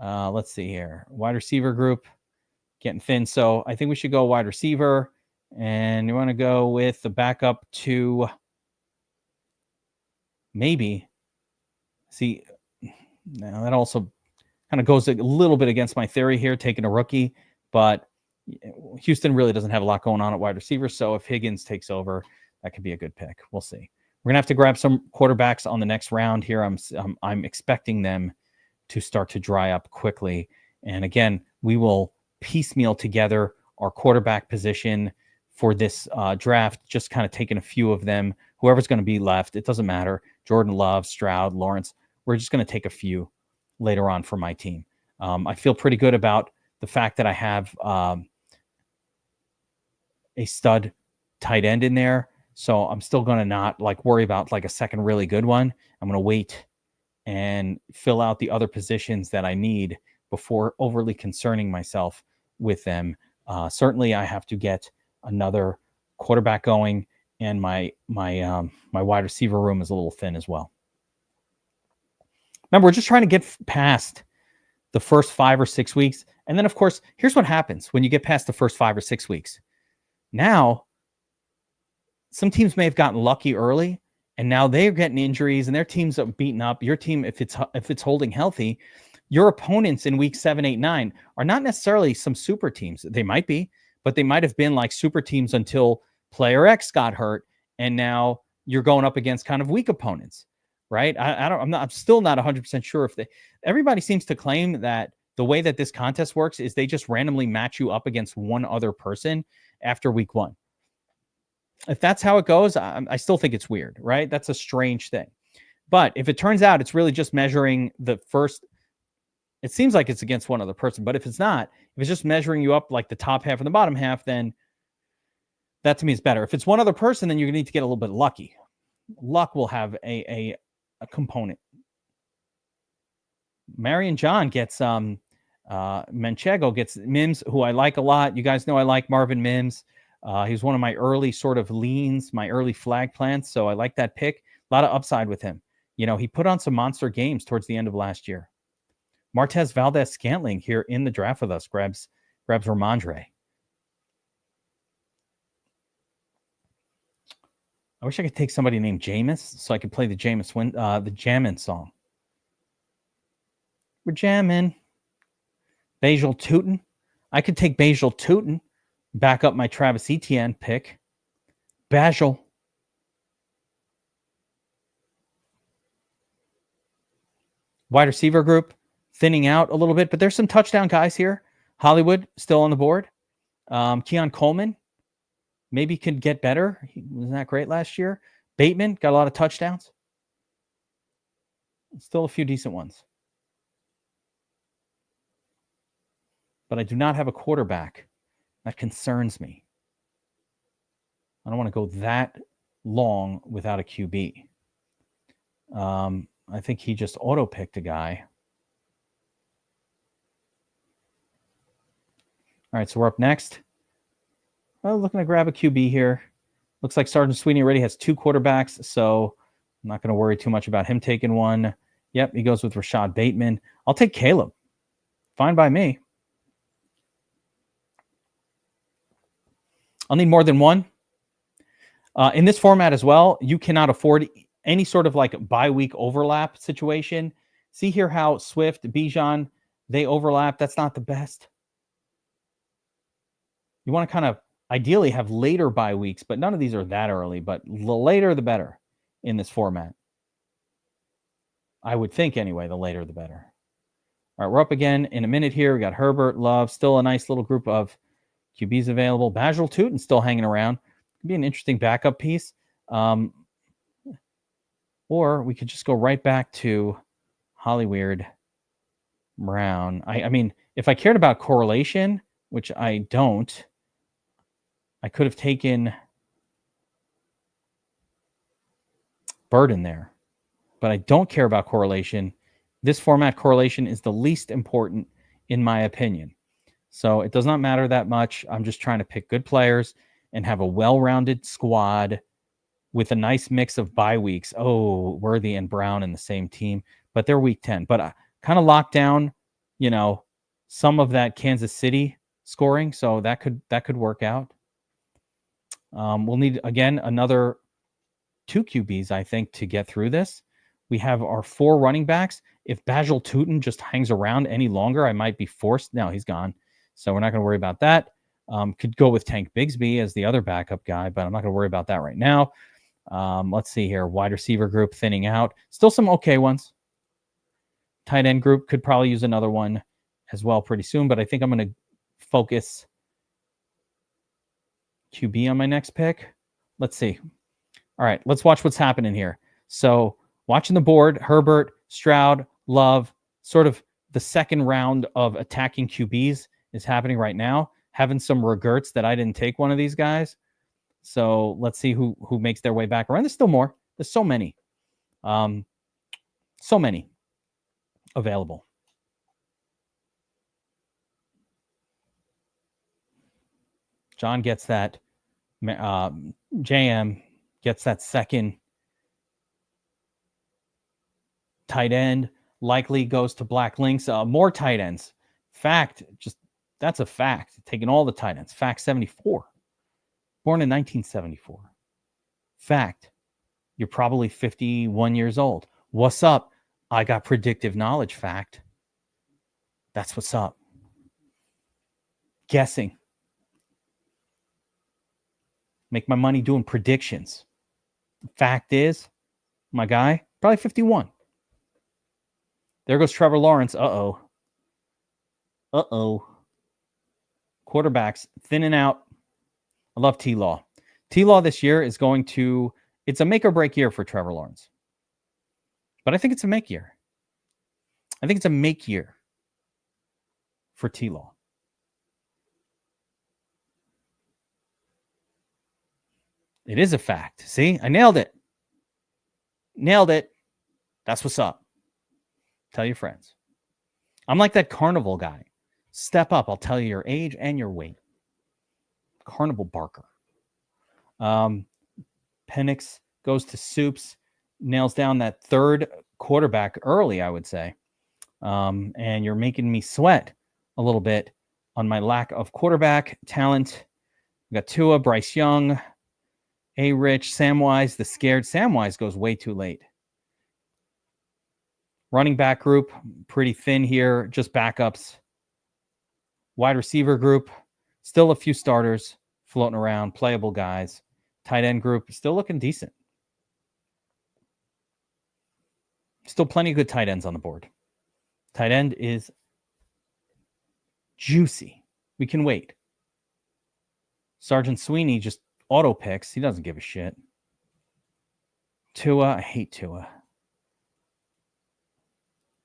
Let's see here. Wide receiver group getting thin. So I think we should go wide receiver. And you want to go with the backup to maybe. See, now that also kind of goes a little bit against my theory here, taking a rookie. But Houston really doesn't have a lot going on at wide receiver. So if Higgins takes over, that could be a good pick. We'll see. We're going to have to grab some quarterbacks on the next round here. I'm expecting them to start to dry up quickly. And again, we will piecemeal together our quarterback position for this draft, just kind of taking a few of them. Whoever's going to be left, it doesn't matter. Jordan Love, Stroud, Lawrence. We're just going to take a few later on for my team. I feel pretty good about the fact that I have a stud tight end in there. So I'm still going to not like worry about like a second really good one. I'm going to wait and fill out the other positions that I need before overly concerning myself with them. Certainly, I have to get another quarterback going, and my wide receiver room is a little thin as well. Remember, we're just trying to get past the first 5 or 6 weeks. And then, of course, here's what happens when you get past the first 5 or 6 weeks. Now, some teams may have gotten lucky early, and now they're getting injuries, and their teams are beaten up. Your team, if it's holding healthy, your opponents in week 7, 8, 9 are not necessarily some super teams. They might be, but they might have been like super teams until player X got hurt, and now you're going up against kind of weak opponents, right? I'm still not 100% sure if everybody seems to claim that the way that this contest works is they just randomly match you up against one other person after week 1. If that's how it goes, I still think it's weird, right? That's a strange thing. But if it turns out it's really just measuring the first, it seems like it's against one other person. But if it's not, if it's just measuring you up like the top half and the bottom half, then that to me is better. If it's one other person, then you need to get a little bit lucky. Luck will have a component. Marion John gets Manchego gets Mims, who I like a lot. You guys know I like Marvin Mims. He's one of my early sort of leans, my early flag plants. So I like that pick. A lot of upside with him. You know, he put on some monster games towards the end of last year. Martez Valdez-Scantling here in the draft with us grabs Ramondre. I wish I could take somebody named Jameis so I could play the Jammin' song. We're jamming. Bajal Tootin. I could take Bajal Tootin, back up my Travis Etienne pick. Bajal. Wide receiver group thinning out a little bit, but there's some touchdown guys here. Hollywood still on the board. Keon Coleman maybe could get better. He wasn't that great last year. Bateman got a lot of touchdowns. Still a few decent ones. But I do not have a quarterback. That concerns me. I don't want to go that long without a QB. I think he just auto-picked a guy. All right, so we're up next. Well, looking to grab a QB here. Looks like Sergeant Sweeney already has 2 quarterbacks, so I'm not going to worry too much about him taking one. Yep, he goes with Rashad Bateman. I'll take Caleb. Fine by me. I'll need more than one. In this format as well, you cannot afford any sort of like bye week overlap situation. See here how Swift, Bijan, they overlap. That's not the best. You want to kind of ideally have later bye weeks, but none of these are that early. But the later, the better in this format. I would think anyway, the later, the better. All right, we're up again in a minute here. We got Herbert, Love, still a nice little group of QBs available. Bajal Tootin still hanging around. Could be an interesting backup piece. Or we could just go right back to Hollyweird Brown. I mean, if I cared about correlation, which I don't, I could have taken Burden there. But I don't care about correlation. This format correlation is the least important in my opinion. So it does not matter that much. I'm just trying to pick good players and have a well-rounded squad with a nice mix of bye weeks. Oh, Worthy and Brown in the same team, but they're week 10. But I kind of locked down, you know, some of that Kansas City scoring, so that could work out. We'll need, again, another 2 QBs, I think, to get through this. We have our 4 running backs. If Bajal Tootin just hangs around any longer, I might be forced. No, he's gone. So we're not going to worry about that. Could go with Tank Bigsby as the other backup guy, but I'm not going to worry about that right now. Let's see here. Wide receiver group thinning out. Still some okay ones. Tight end group could probably use another one as well pretty soon, but I think I'm going to focus QB on my next pick. Let's see. All right, let's watch what's happening here. So watching the board, Herbert, Stroud, Love, sort of the second round of attacking QBs is happening right now. Having some regrets that I didn't take one of these guys. So let's see who makes their way back around. There's still more. There's so many. So many available. John gets that. JM gets that second tight end. Likely goes to Black Lynx. More tight ends. Fact, just that's a fact. Taking all the tight ends. Fact 74. Born in 1974. Fact, you're probably 51 years old. What's up? I got predictive knowledge. Fact. That's what's up. Guessing. Make my money doing predictions. Fact is, my guy, probably 51. There goes Trevor Lawrence. Uh-oh. Quarterbacks thinning out. I love T-Law. T-Law this year is going to, it's a make or break year for Trevor Lawrence. But I think it's a make year. I think it's a make year for T-Law. It is a fact. See, I nailed it. Nailed it. That's what's up. Tell your friends. I'm like that carnival guy. Step up. I'll tell you your age and your weight. Carnival Barker. Penix goes to Soups. Nails down that third quarterback early, I would say. And you're making me sweat a little bit on my lack of quarterback talent. We got Tua, Bryce Young, A-Rich, Samwise. The scared Samwise goes way too late. Running back group, pretty thin here. Just backups. Wide receiver group, still a few starters floating around. Playable guys. Tight end group, still looking decent. Still plenty of good tight ends on the board. Tight end is juicy. We can wait. Sergeant Sweeney just auto picks. He doesn't give a shit. Tua, I hate Tua.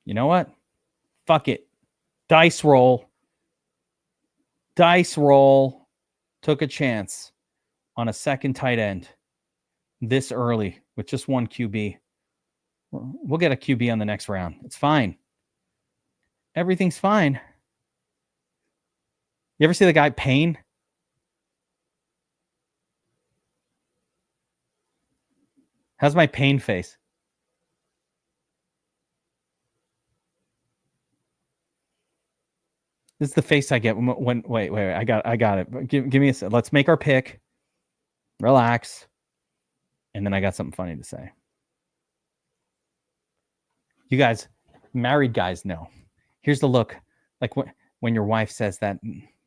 You know what? Fuck it. Dice roll. Dice roll. Took a chance on a second tight end this early with just one QB. We'll get a QB on the next round. It's fine. Everything's fine. You ever see the guy Payne? How's my Payne face? This is the face I get when wait, I got it. Give me a second. Let's make our pick. Relax. And then I got something funny to say. You guys, married guys know. Here's the look. Like when your wife says that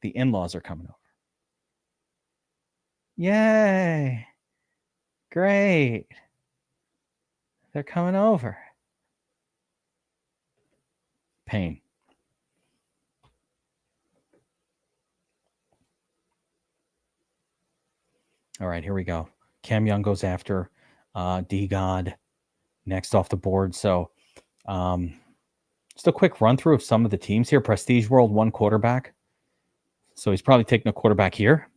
the in-laws are coming over. Yay. Great. They're coming over. Pain. All right, here we go. Cam Young goes after D-God next off the board. So just a quick run through of some of the teams here. Prestige World, one quarterback. So he's probably taking a quarterback here.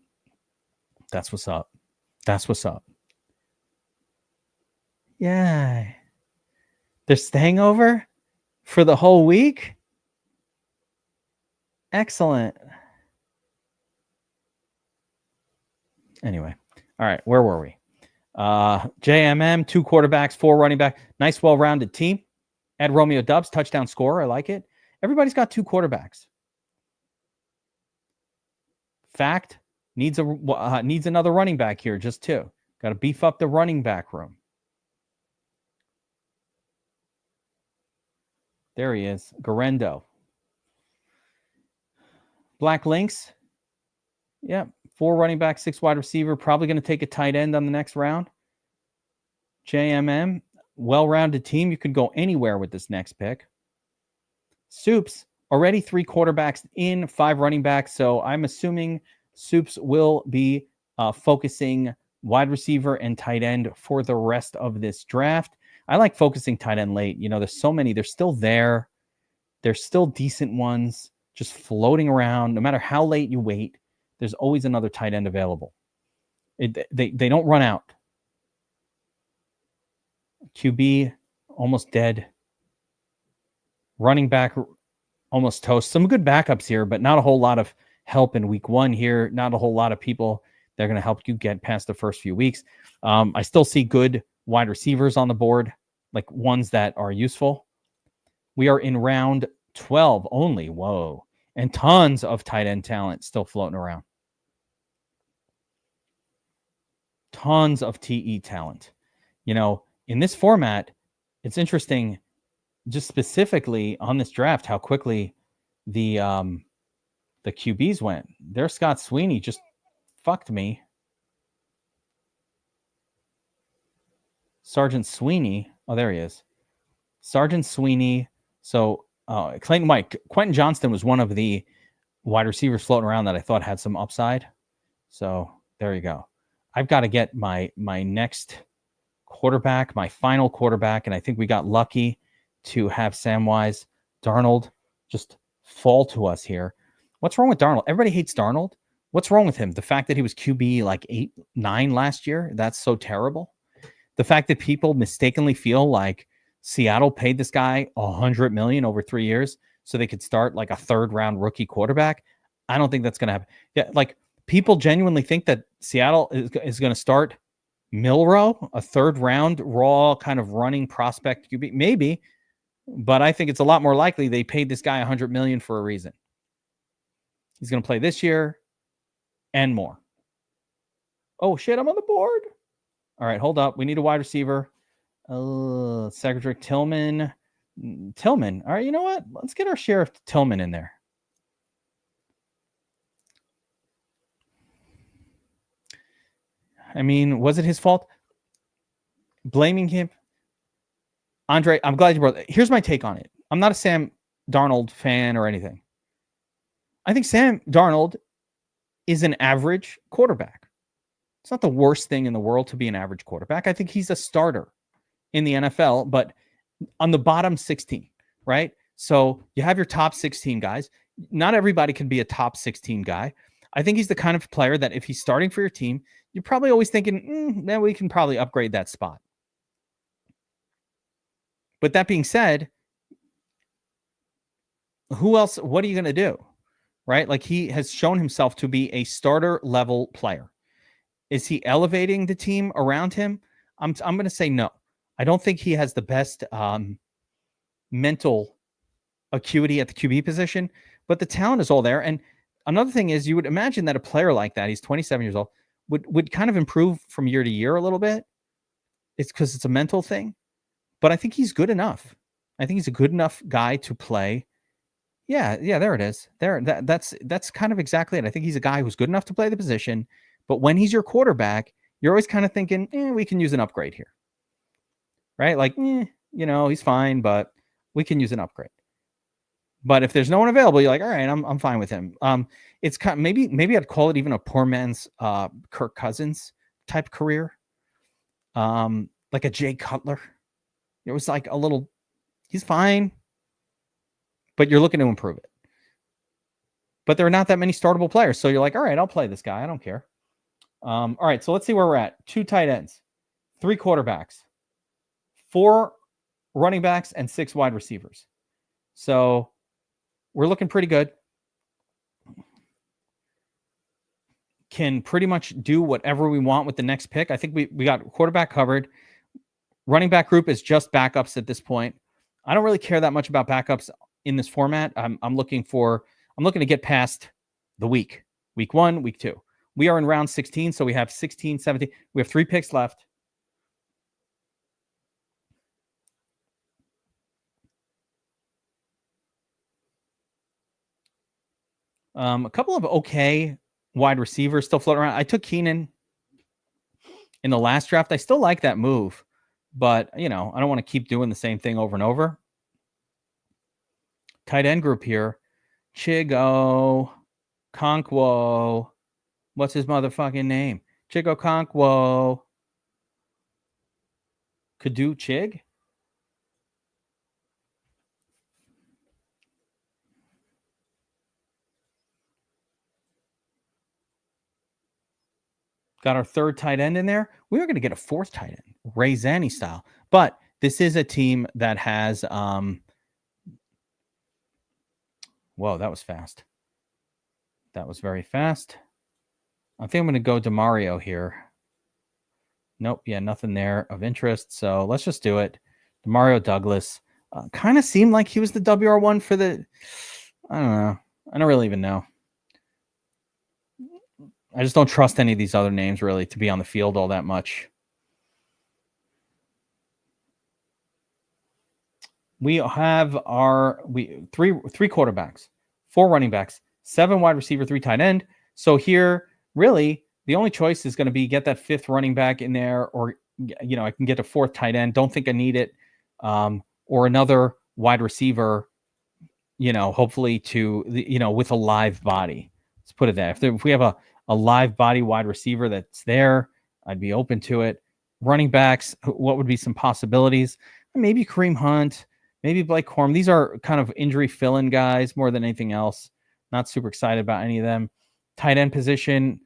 That's what's up. That's what's up. Yeah. They're staying over for the whole week? Excellent. Anyway. All right, where were we? JMM, two quarterbacks, four running back. Nice, well-rounded team. Add Romeo Dubs, touchdown scorer. I like it. Everybody's got two quarterbacks. Fact, needs another running back here, just two. Got to beef up the running back room. There he is, Garendo. Black Lynx. Yep. 4 running back, 6 wide receiver. Probably going to take a tight end on the next round. JMM, well-rounded team. You could go anywhere with this next pick. Soups, already 3 quarterbacks in, 5 running backs. So I'm assuming Soups will be focusing wide receiver and tight end for the rest of this draft. I like focusing tight end late. You know, there's so many. They're still there. There's still decent ones just floating around. No matter how late you wait, there's always another tight end available. They don't run out. QB, almost dead. Running back, almost toast. Some good backups here, but not a whole lot of help in week 1 here. Not a whole lot of people that are going to help you get past the first few weeks. I still see good wide receivers on the board, like ones that are useful. We are in round 12 only. Whoa. And tons of tight end talent still floating around. Tons of TE talent. You know, in this format, it's interesting, just specifically on this draft, how quickly the QBs went. There's Scott Sweeney just fucked me. Sergeant Sweeney. Oh, there he is. Sergeant Sweeney. So Clayton White. Quentin Johnston was one of the wide receivers floating around that I thought had some upside. So there you go. I've got to get my next quarterback, my final quarterback, and I think we got lucky to have Samwise Darnold just fall to us here. What's wrong with Darnold? Everybody hates Darnold. What's wrong with him? The fact that he was QB like 8, 9 last year, that's so terrible. The fact that people mistakenly feel like Seattle paid this guy $100 million over 3 years so they could start like a 3rd-round rookie quarterback. I don't think that's going to happen. Yeah, like people genuinely think that Seattle is going to start Milroe, a 3rd-round raw kind of running prospect QB. Maybe, but I think it's a lot more likely they paid this guy $100 million for a reason. He's going to play this year and more. Oh, shit, I'm on the board. All right, hold up. We need a wide receiver. Cedric Tillman. Tillman. All right, you know what? Let's get our Sheriff Tillman in there. I mean, was it his fault? Blaming him? Andre, I'm glad you brought that. Here's my take on it. I'm not a Sam Darnold fan or anything. I think Sam Darnold is an average quarterback. It's not the worst thing in the world to be an average quarterback. I think he's a starter in the NFL, but on the bottom 16, right? So you have your top 16 guys. Not everybody can be a top 16 guy. I think he's the kind of player that if he's starting for your team, you're probably always thinking, man, we can probably upgrade that spot. But that being said, who else? What are you going to do? Right? Like he has shown himself to be a starter level player. Is he elevating the team around him? I'm going to say no. I don't think he has the best mental acuity at the QB position, but the talent is all there. And another thing is, you would imagine that a player like that, he's 27 years old, would kind of improve from year to year a little bit. It's because it's a mental thing, but I think he's good enough. I think he's a good enough guy to play. Yeah, there it is. That's kind of exactly it. I think he's a guy who's good enough to play the position, but when he's your quarterback, you're always kind of thinking, we can use an upgrade here. Right? Like, he's fine, but we can use an upgrade. But if there's no one available, you're like, all right, I'm fine with him. It's kind of, maybe I'd call it even a poor man's Kirk Cousins type career. Like a Jay Cutler. It was like a little, he's fine, but you're looking to improve it. But there are not that many startable players. So you're like, all right, I'll play this guy. I don't care. All right, so let's see where we're at. 2 tight ends, 3 quarterbacks, 4 running backs, and 6 wide receivers. So we're looking pretty good. Can pretty much do whatever we want with the next pick. I think we got quarterback covered. Running back group is just backups at this point. I don't really care that much about backups in this format. I'm looking to get past the week 1, week 2. We are in round 16, so we have 16, 17. We have 3 picks left. A couple of okay wide receivers still floating around. I took Keenan in the last draft. I still like that move, but I don't want to keep doing the same thing over and over. Tight end group here. Chigo Okonkwo. What's his motherfucking name? Chigo Okonkwo. Kadu Chig? Got our 3rd tight end in there. We were going to get a 4th tight end, Ray Zanny style. But this is a team that has whoa, that was fast. That was very fast. I think I'm going to go DeMario here. Nope. Yeah, nothing there of interest. So let's just do it. DeMario Douglas. Kind of seemed like he was the WR1 for the... I don't know. I don't really even know. I just don't trust any of these other names, really, to be on the field all that much. We have our three quarterbacks, 4 running backs, 7 wide receiver, 3 tight end. So here, really, the only choice is going to be get that 5th running back in there, or I can get a 4th tight end. Don't think I need it, or another wide receiver. Hopefully with a live body. Let's put it there. If we have a live body wide receiver that's there, I'd be open to it. Running backs, what would be some possibilities? Maybe Kareem Hunt. Maybe Blake Corum. These are kind of injury fill-in guys more than anything else. Not super excited about any of them. Tight end position,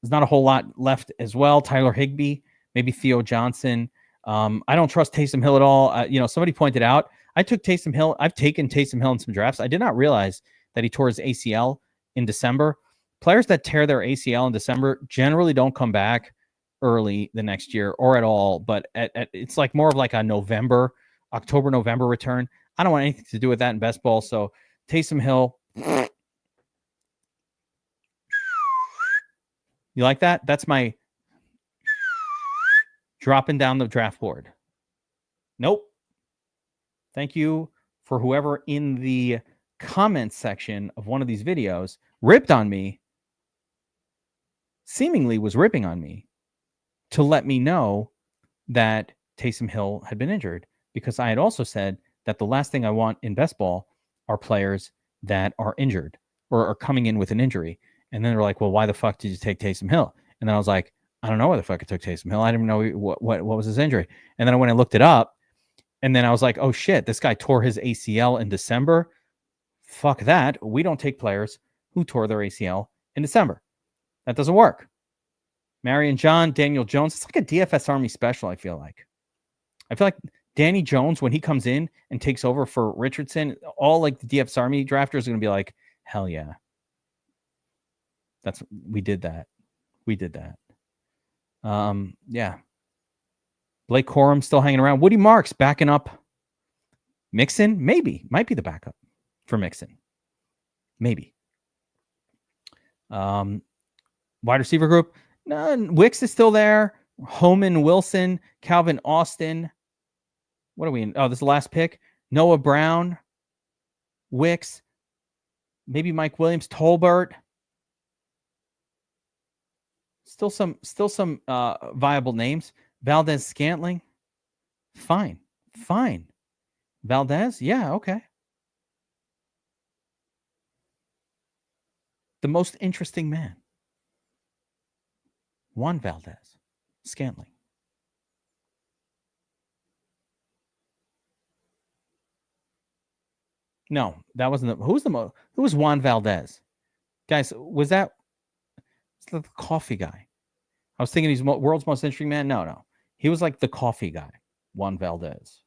there's not a whole lot left as well. Tyler Higbee, maybe Theo Johnson. I don't trust Taysom Hill at all. Somebody pointed out, I've taken Taysom Hill in some drafts. I did not realize that he tore his ACL in December. Players that tear their ACL in December generally don't come back early the next year or at all, but it's like more of like a October, November return. I don't want anything to do with that in best ball. So Taysom Hill, you like that? That's my dropping down the draft board. Nope. Thank you for whoever in the comments section of one of these videos ripped on me, seemingly was ripping on me, to let me know that Taysom Hill had been injured, because I had also said that the last thing I want in best ball are players that are injured or are coming in with an injury. And then they're like, well, why the fuck did you take Taysom Hill? And then I was like, I don't know why the fuck I took Taysom Hill. I didn't know what was his injury. And then I went and looked it up. And then I was like, oh shit, this guy tore his ACL in December. Fuck that. We don't take players who tore their ACL in December. That doesn't work. Marion John, Daniel Jones. It's like a DFS Army special, I feel like. Danny Jones, when he comes in and takes over for Richardson, all like the DFS Army drafters are going to be like, hell yeah. We did that. Yeah. Blake Corum still hanging around. Woody Marks backing up Mixon. Might be the backup for Mixon. Maybe. Wide receiver group. No, Wicks is still there. Homan Wilson, Calvin Austin. What are we in? Oh, this is the last pick. Noah Brown, Wicks, maybe Mike Williams, Tolbert. Still some viable names. Valdez Scantling. Fine. Valdez? Yeah, okay. The most interesting man. Juan Valdez Scantling. No, that wasn't who was Juan Valdez? Guys, was that the coffee guy? I was thinking he's world's most interesting man. No. He was like the coffee guy, Juan Valdez.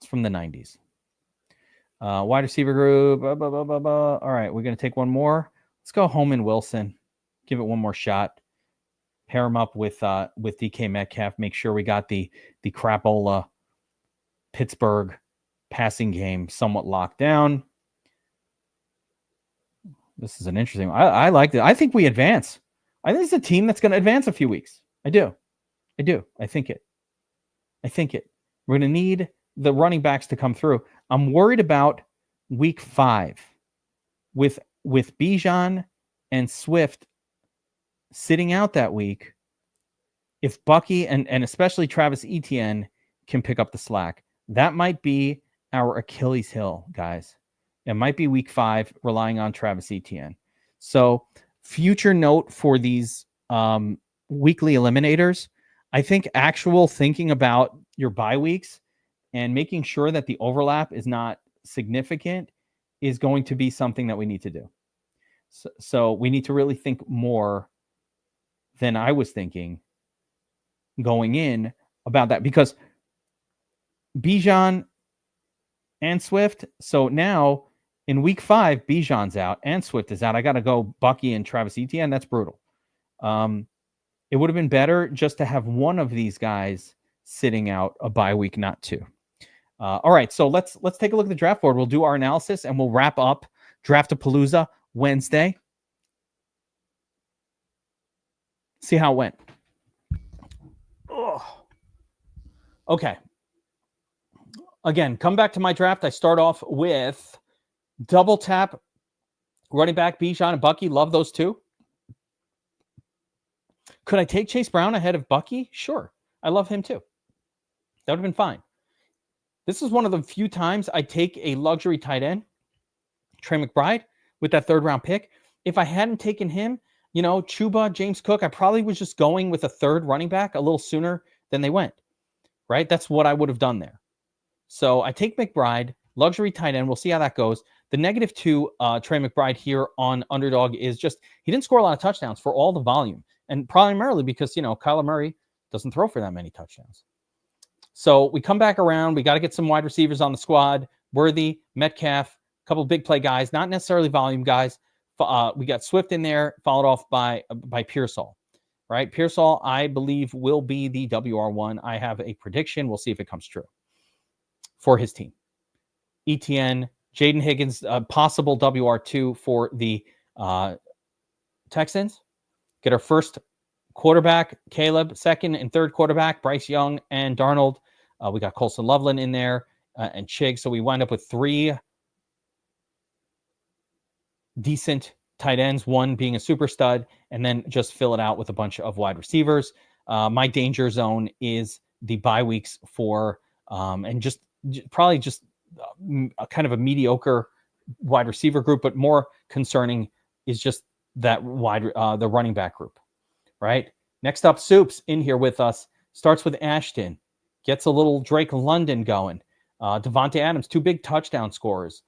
It's from the 90s. Wide receiver group. All right, we're going to take one more. Let's go Homan Wilson. Give it one more shot. Pair him up with DK Metcalf. Make sure we got the crapola Pittsburgh passing game somewhat locked down. This is an interesting one. I like it. I think we advance. I think it's a team that's going to advance a few weeks. I do. I think it. We're going to need the running backs to come through. I'm worried about week 5 with Bijan and Swift sitting out that week. If Bucky and especially Travis Etienne can pick up the slack, that might be our Achilles heel, guys. It might be week 5 relying on Travis Etienne. So future note for these weekly eliminators, I think actual thinking about your bye weeks and making sure that the overlap is not significant is going to be something that we need to do. So we need to really think more than I was thinking going in about that, because Bijan and Swift. So now In week 5, Bijan's out and Swift is out. I got to go Bucky and Travis Etienne. That's brutal. It would have been better just to have one of these guys sitting out a bye week, not two. All right, so let's take a look at the draft board. We'll do our analysis and we'll wrap up Draft-a-Palooza Wednesday. See how it went. Ugh. Okay. Again, come back to my draft. I start off with double tap running back Bijan and Bucky. Love those two. Could I take Chase Brown ahead of Bucky? Sure. I love him too. That would have been fine. This is one of the few times I take a luxury tight end, Trey McBride, with that 3rd round pick. If I hadn't taken him, Chuba, James Cook, I probably was just going with a 3rd running back a little sooner than they went, right? That's what I would have done there. So I take McBride, luxury tight end. We'll see how that goes. The -2 Trey McBride here on Underdog is just, he didn't score a lot of touchdowns for all the volume. And primarily because, Kyler Murray doesn't throw for that many touchdowns. So we come back around. We got to get some wide receivers on the squad. Worthy, Metcalf, a couple of big play guys, not necessarily volume guys. We got Swift in there, followed off by Pearsall, right? Pearsall, I believe, will be the WR1. I have a prediction. We'll see if it comes true for his team. ETN, Jaden Higgins, possible WR2 for the Texans. Get our first quarterback, Caleb, 2nd and 3rd quarterback, Bryce Young and Darnold. We got Colson Loveland in there and Chig. So we wind up with 3 decent tight ends, 1 being a super stud, and then just fill it out with a bunch of wide receivers. My danger zone is the bye weeks for, and just probably just a kind of a mediocre wide receiver group, but more concerning is just that the running back group, right? Next up, Soups in here with us. Starts with Ashton. Gets a little Drake London going. Devontae Adams, 2 big touchdown scorers.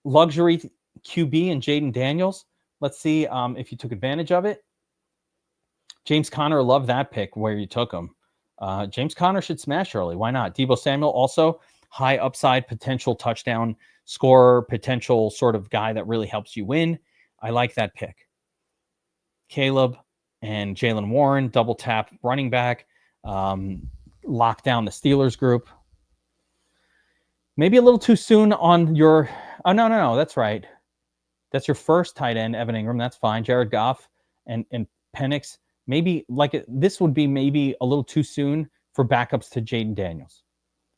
Luxury QB and Jaden Daniels. Let's see if you took advantage of it. James Conner, love that pick where you took him. James Conner should smash early. Why not? Deebo Samuel, also high upside potential touchdown scorer, potential sort of guy that really helps you win. I like that pick. Caleb and Jalen Warren, double tap running back, lock down the Steelers group. Maybe a little too soon on your, no, that's right. That's your first tight end, Evan Ingram. That's fine. Jared Goff and Penix. Maybe this would be maybe a little too soon for backups to Jaden Daniels.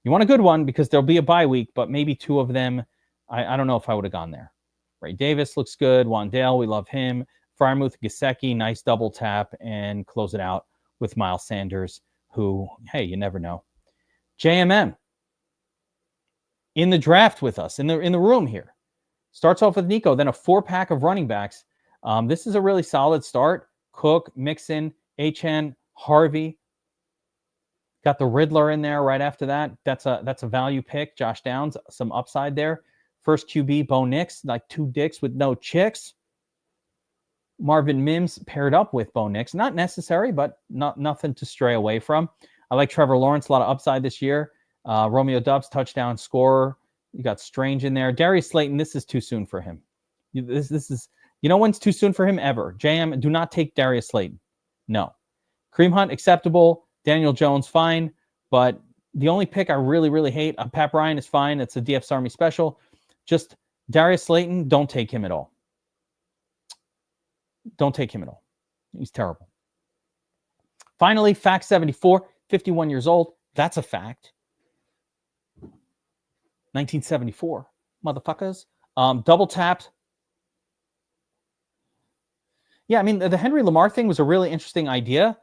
You want a good one because there'll be a bye week, but maybe 2 of them, I don't know if I would have gone there. Ray Davis looks good. Wandale, we love him. Frymouth, Gesicki, nice double tap, and close it out with Miles Sanders, who, hey, you never know. JMM in the draft with us, in the room here. Starts off with Nico, then a 4-pack of running backs. This is a really solid start. Cook, Mixon, Achane, Harvey. Got the Riddler in there right after that. That's a value pick. Josh Downs, some upside there. First QB, Bo Nix, like 2 dicks with no chicks. Marvin Mims paired up with Bo Nix. Not necessary, but nothing to stray away from. I like Trevor Lawrence, a lot of upside this year. Romeo Doubs, touchdown scorer. You got Strange in there. Darius Slayton, this is too soon for him. This is, when's too soon for him? Ever. JM, do not take Darius Slayton. No. Kareem Hunt, acceptable. Daniel Jones, fine. But the only pick I really, really hate, Pat Bryant is fine. It's a DF's Army special. Just Darius Slayton, don't take him at all. Don't take him at all. He's terrible. Finally, Fact 74, 51 years old. That's a fact. 1974, motherfuckers. Double tapped. Yeah, I mean, the Henry Lamar thing was a really interesting idea.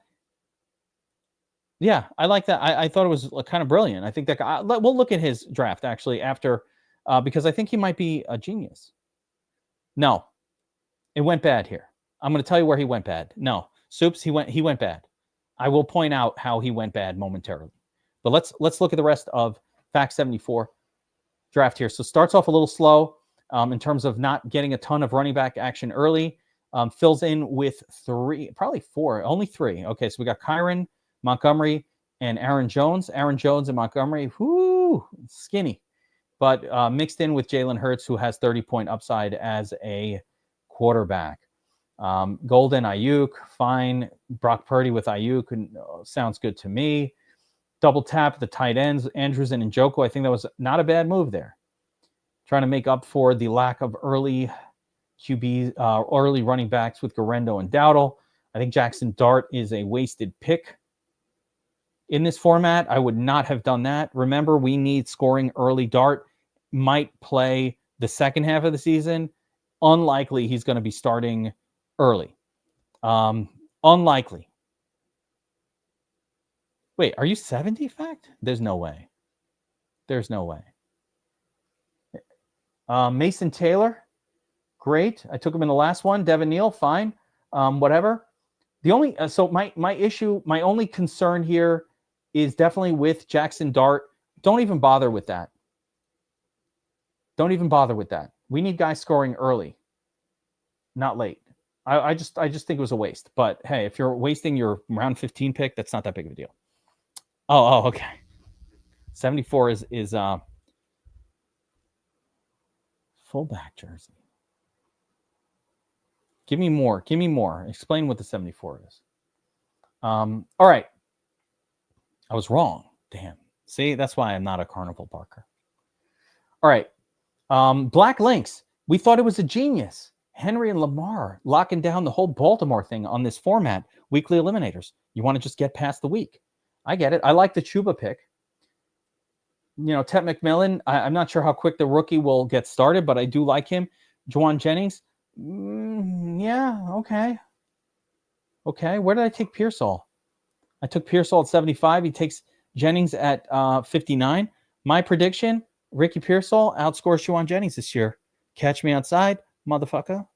Yeah, I like that. I thought it was kind of brilliant. I think that we'll look at his draft actually after, because I think he might be a genius. No, it went bad here. I'm going to tell you where he went bad. No, Soups, he went bad. I will point out how he went bad momentarily. But let's look at the rest of Fact 74 draft here. So starts off a little slow in terms of not getting a ton of running back action early. Fills in with 3, probably 4, only 3. Okay, so we got Kyron, Montgomery, and Aaron Jones. Aaron Jones and Montgomery, whoo, skinny. but mixed in with Jalen Hurts, who has 30-point upside as a quarterback. Golden, Ayuk, fine. Brock Purdy with Ayuk sounds good to me. Double tap the tight ends, Andrews and Njoku. I think that was not a bad move there. Trying to make up for the lack of early QBs, early running backs with Garendo and Dowdle. I think Jackson Dart is a wasted pick. In this format, I would not have done that. Remember, we need scoring early. Dart might play the second half of the season. Unlikely he's going to be starting early. Unlikely. Wait, are you 70 fact? There's no way. There's no way. Mason Taylor, great. I took him in the last one. Devin Neal, fine. Whatever. The only so my issue, my only concern here is definitely with Jackson Dart. Don't even bother with that. Don't even bother with that. We need guys scoring early, not late. I just think it was a waste. But hey, if you're wasting your round 15 pick, that's not that big of a deal. Oh, okay. 74 is fullback jersey. Give me more. Give me more. Explain what the 74 is. All right. I was wrong. Damn. See, that's why I'm not a carnival barker. All right. Black Lynx. We thought it was a genius. Henry and Lamar locking down the whole Baltimore thing on this format. Weekly eliminators. You want to just get past the week. I get it. I like the Chuba pick. You know, Ted McMillan, I'm not sure how quick the rookie will get started, but I do like him. Juwan Jennings. Yeah, okay. Okay, where did I take Pearsall? I took Pearsall at 75. He takes Jennings at 59. My prediction, Ricky Pearsall outscores Juwan Jennings this year. Catch me outside, motherfucker.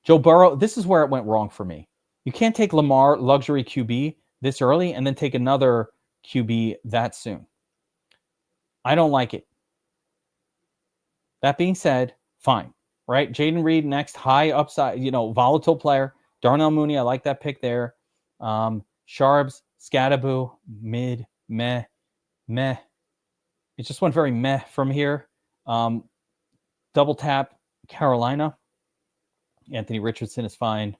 Joe Burrow, this is where it went wrong for me. You can't take Lamar, luxury QB, this early and then take another QB that soon. I don't like it. That being said, fine, right? Jaden Reed next, high upside, volatile player. Darnell Mooney, I like that pick there. Sharps, Scadaboo, mid, meh. It just went very meh from here. Double tap, Carolina. Anthony Richardson is fine.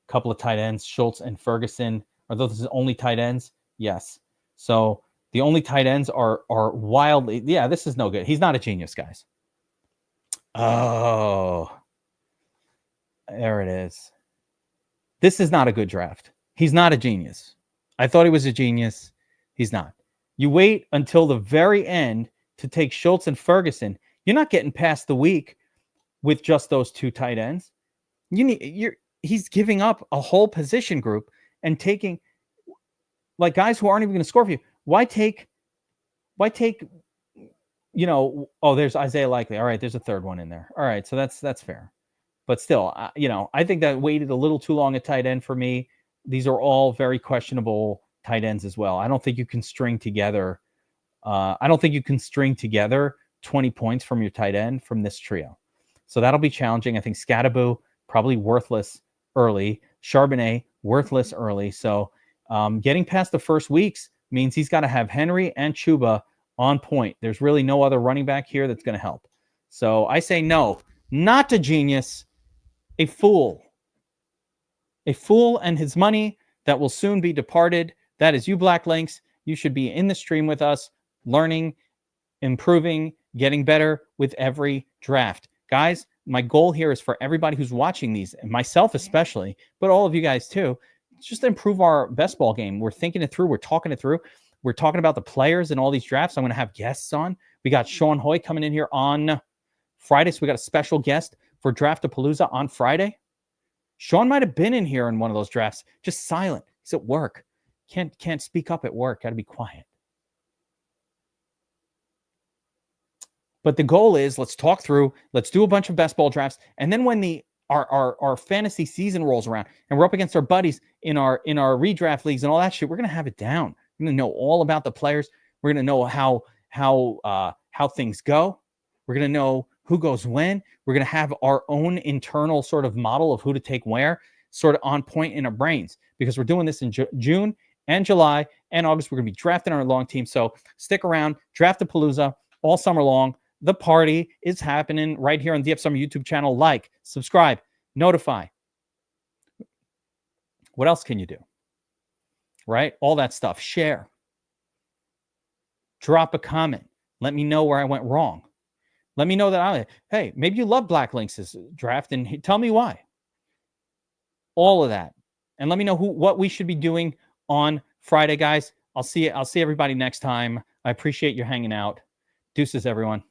Couple of tight ends, Schultz and Ferguson. Are those the only tight ends? Yes. So the only tight ends are wildly. Yeah, this is no good. He's not a genius, guys. Oh, there it is. This is not a good draft. He's not a genius. I thought he was a genius. He's not. You wait until the very end to take Schultz and Ferguson. You're not getting past the week with just those two tight ends. He's giving up a whole position group and taking like guys who aren't even going to score for you. Why take, there's Isaiah Likely. All right, there's a third one in there. All right, so that's fair. But still, I think that waited a little too long at tight end for me. These are all very questionable tight ends as well. I don't think you can string together 20 points from your tight end from this trio. So that'll be challenging. I think Scadaboo, probably worthless early. Charbonnet, worthless early. So getting past the first weeks means he's got to have Henry and Chuba on point. There's really no other running back here that's going to help. So I say no, not a genius, a fool. A fool and his money that will soon be departed. That is you, Black Lynx. You should be in the stream with us, learning, improving, getting better with every draft. Guys, my goal here is for everybody who's watching these, and myself especially, but all of you guys too, just to improve our best ball game. We're thinking it through. We're talking it through. We're talking about the players in all these drafts. I'm going to have guests on. We got Sean Hoy coming in here on Friday. So we got a special guest for Draft-a-Palooza on Friday. Sean might have been in here in one of those drafts, just silent. He's at work. Can't speak up at work. Got to be quiet. But the goal is let's talk through, let's do a bunch of best ball drafts. And then when our fantasy season rolls around and we're up against our buddies in our redraft leagues and all that shit, we're going to have it down. We're going to know all about the players. We're going to know how things go. We're going to know who goes when. We're going to have our own internal sort of model of who to take where, sort of on point in our brains, because we're doing this in June and July and August, we're going to be drafting our long team. So stick around. Draft-a-Palooza all summer long. The party is happening right here on the DF Summer YouTube channel. Like, subscribe, notify. What else can you do? Right? All that stuff. Share. Drop a comment. Let me know where I went wrong. Let me know that hey, maybe you love Black Lynx's draft and tell me why. All of that. And let me know what we should be doing on Friday, guys. I'll see everybody next time. I appreciate you hanging out. Deuces, everyone.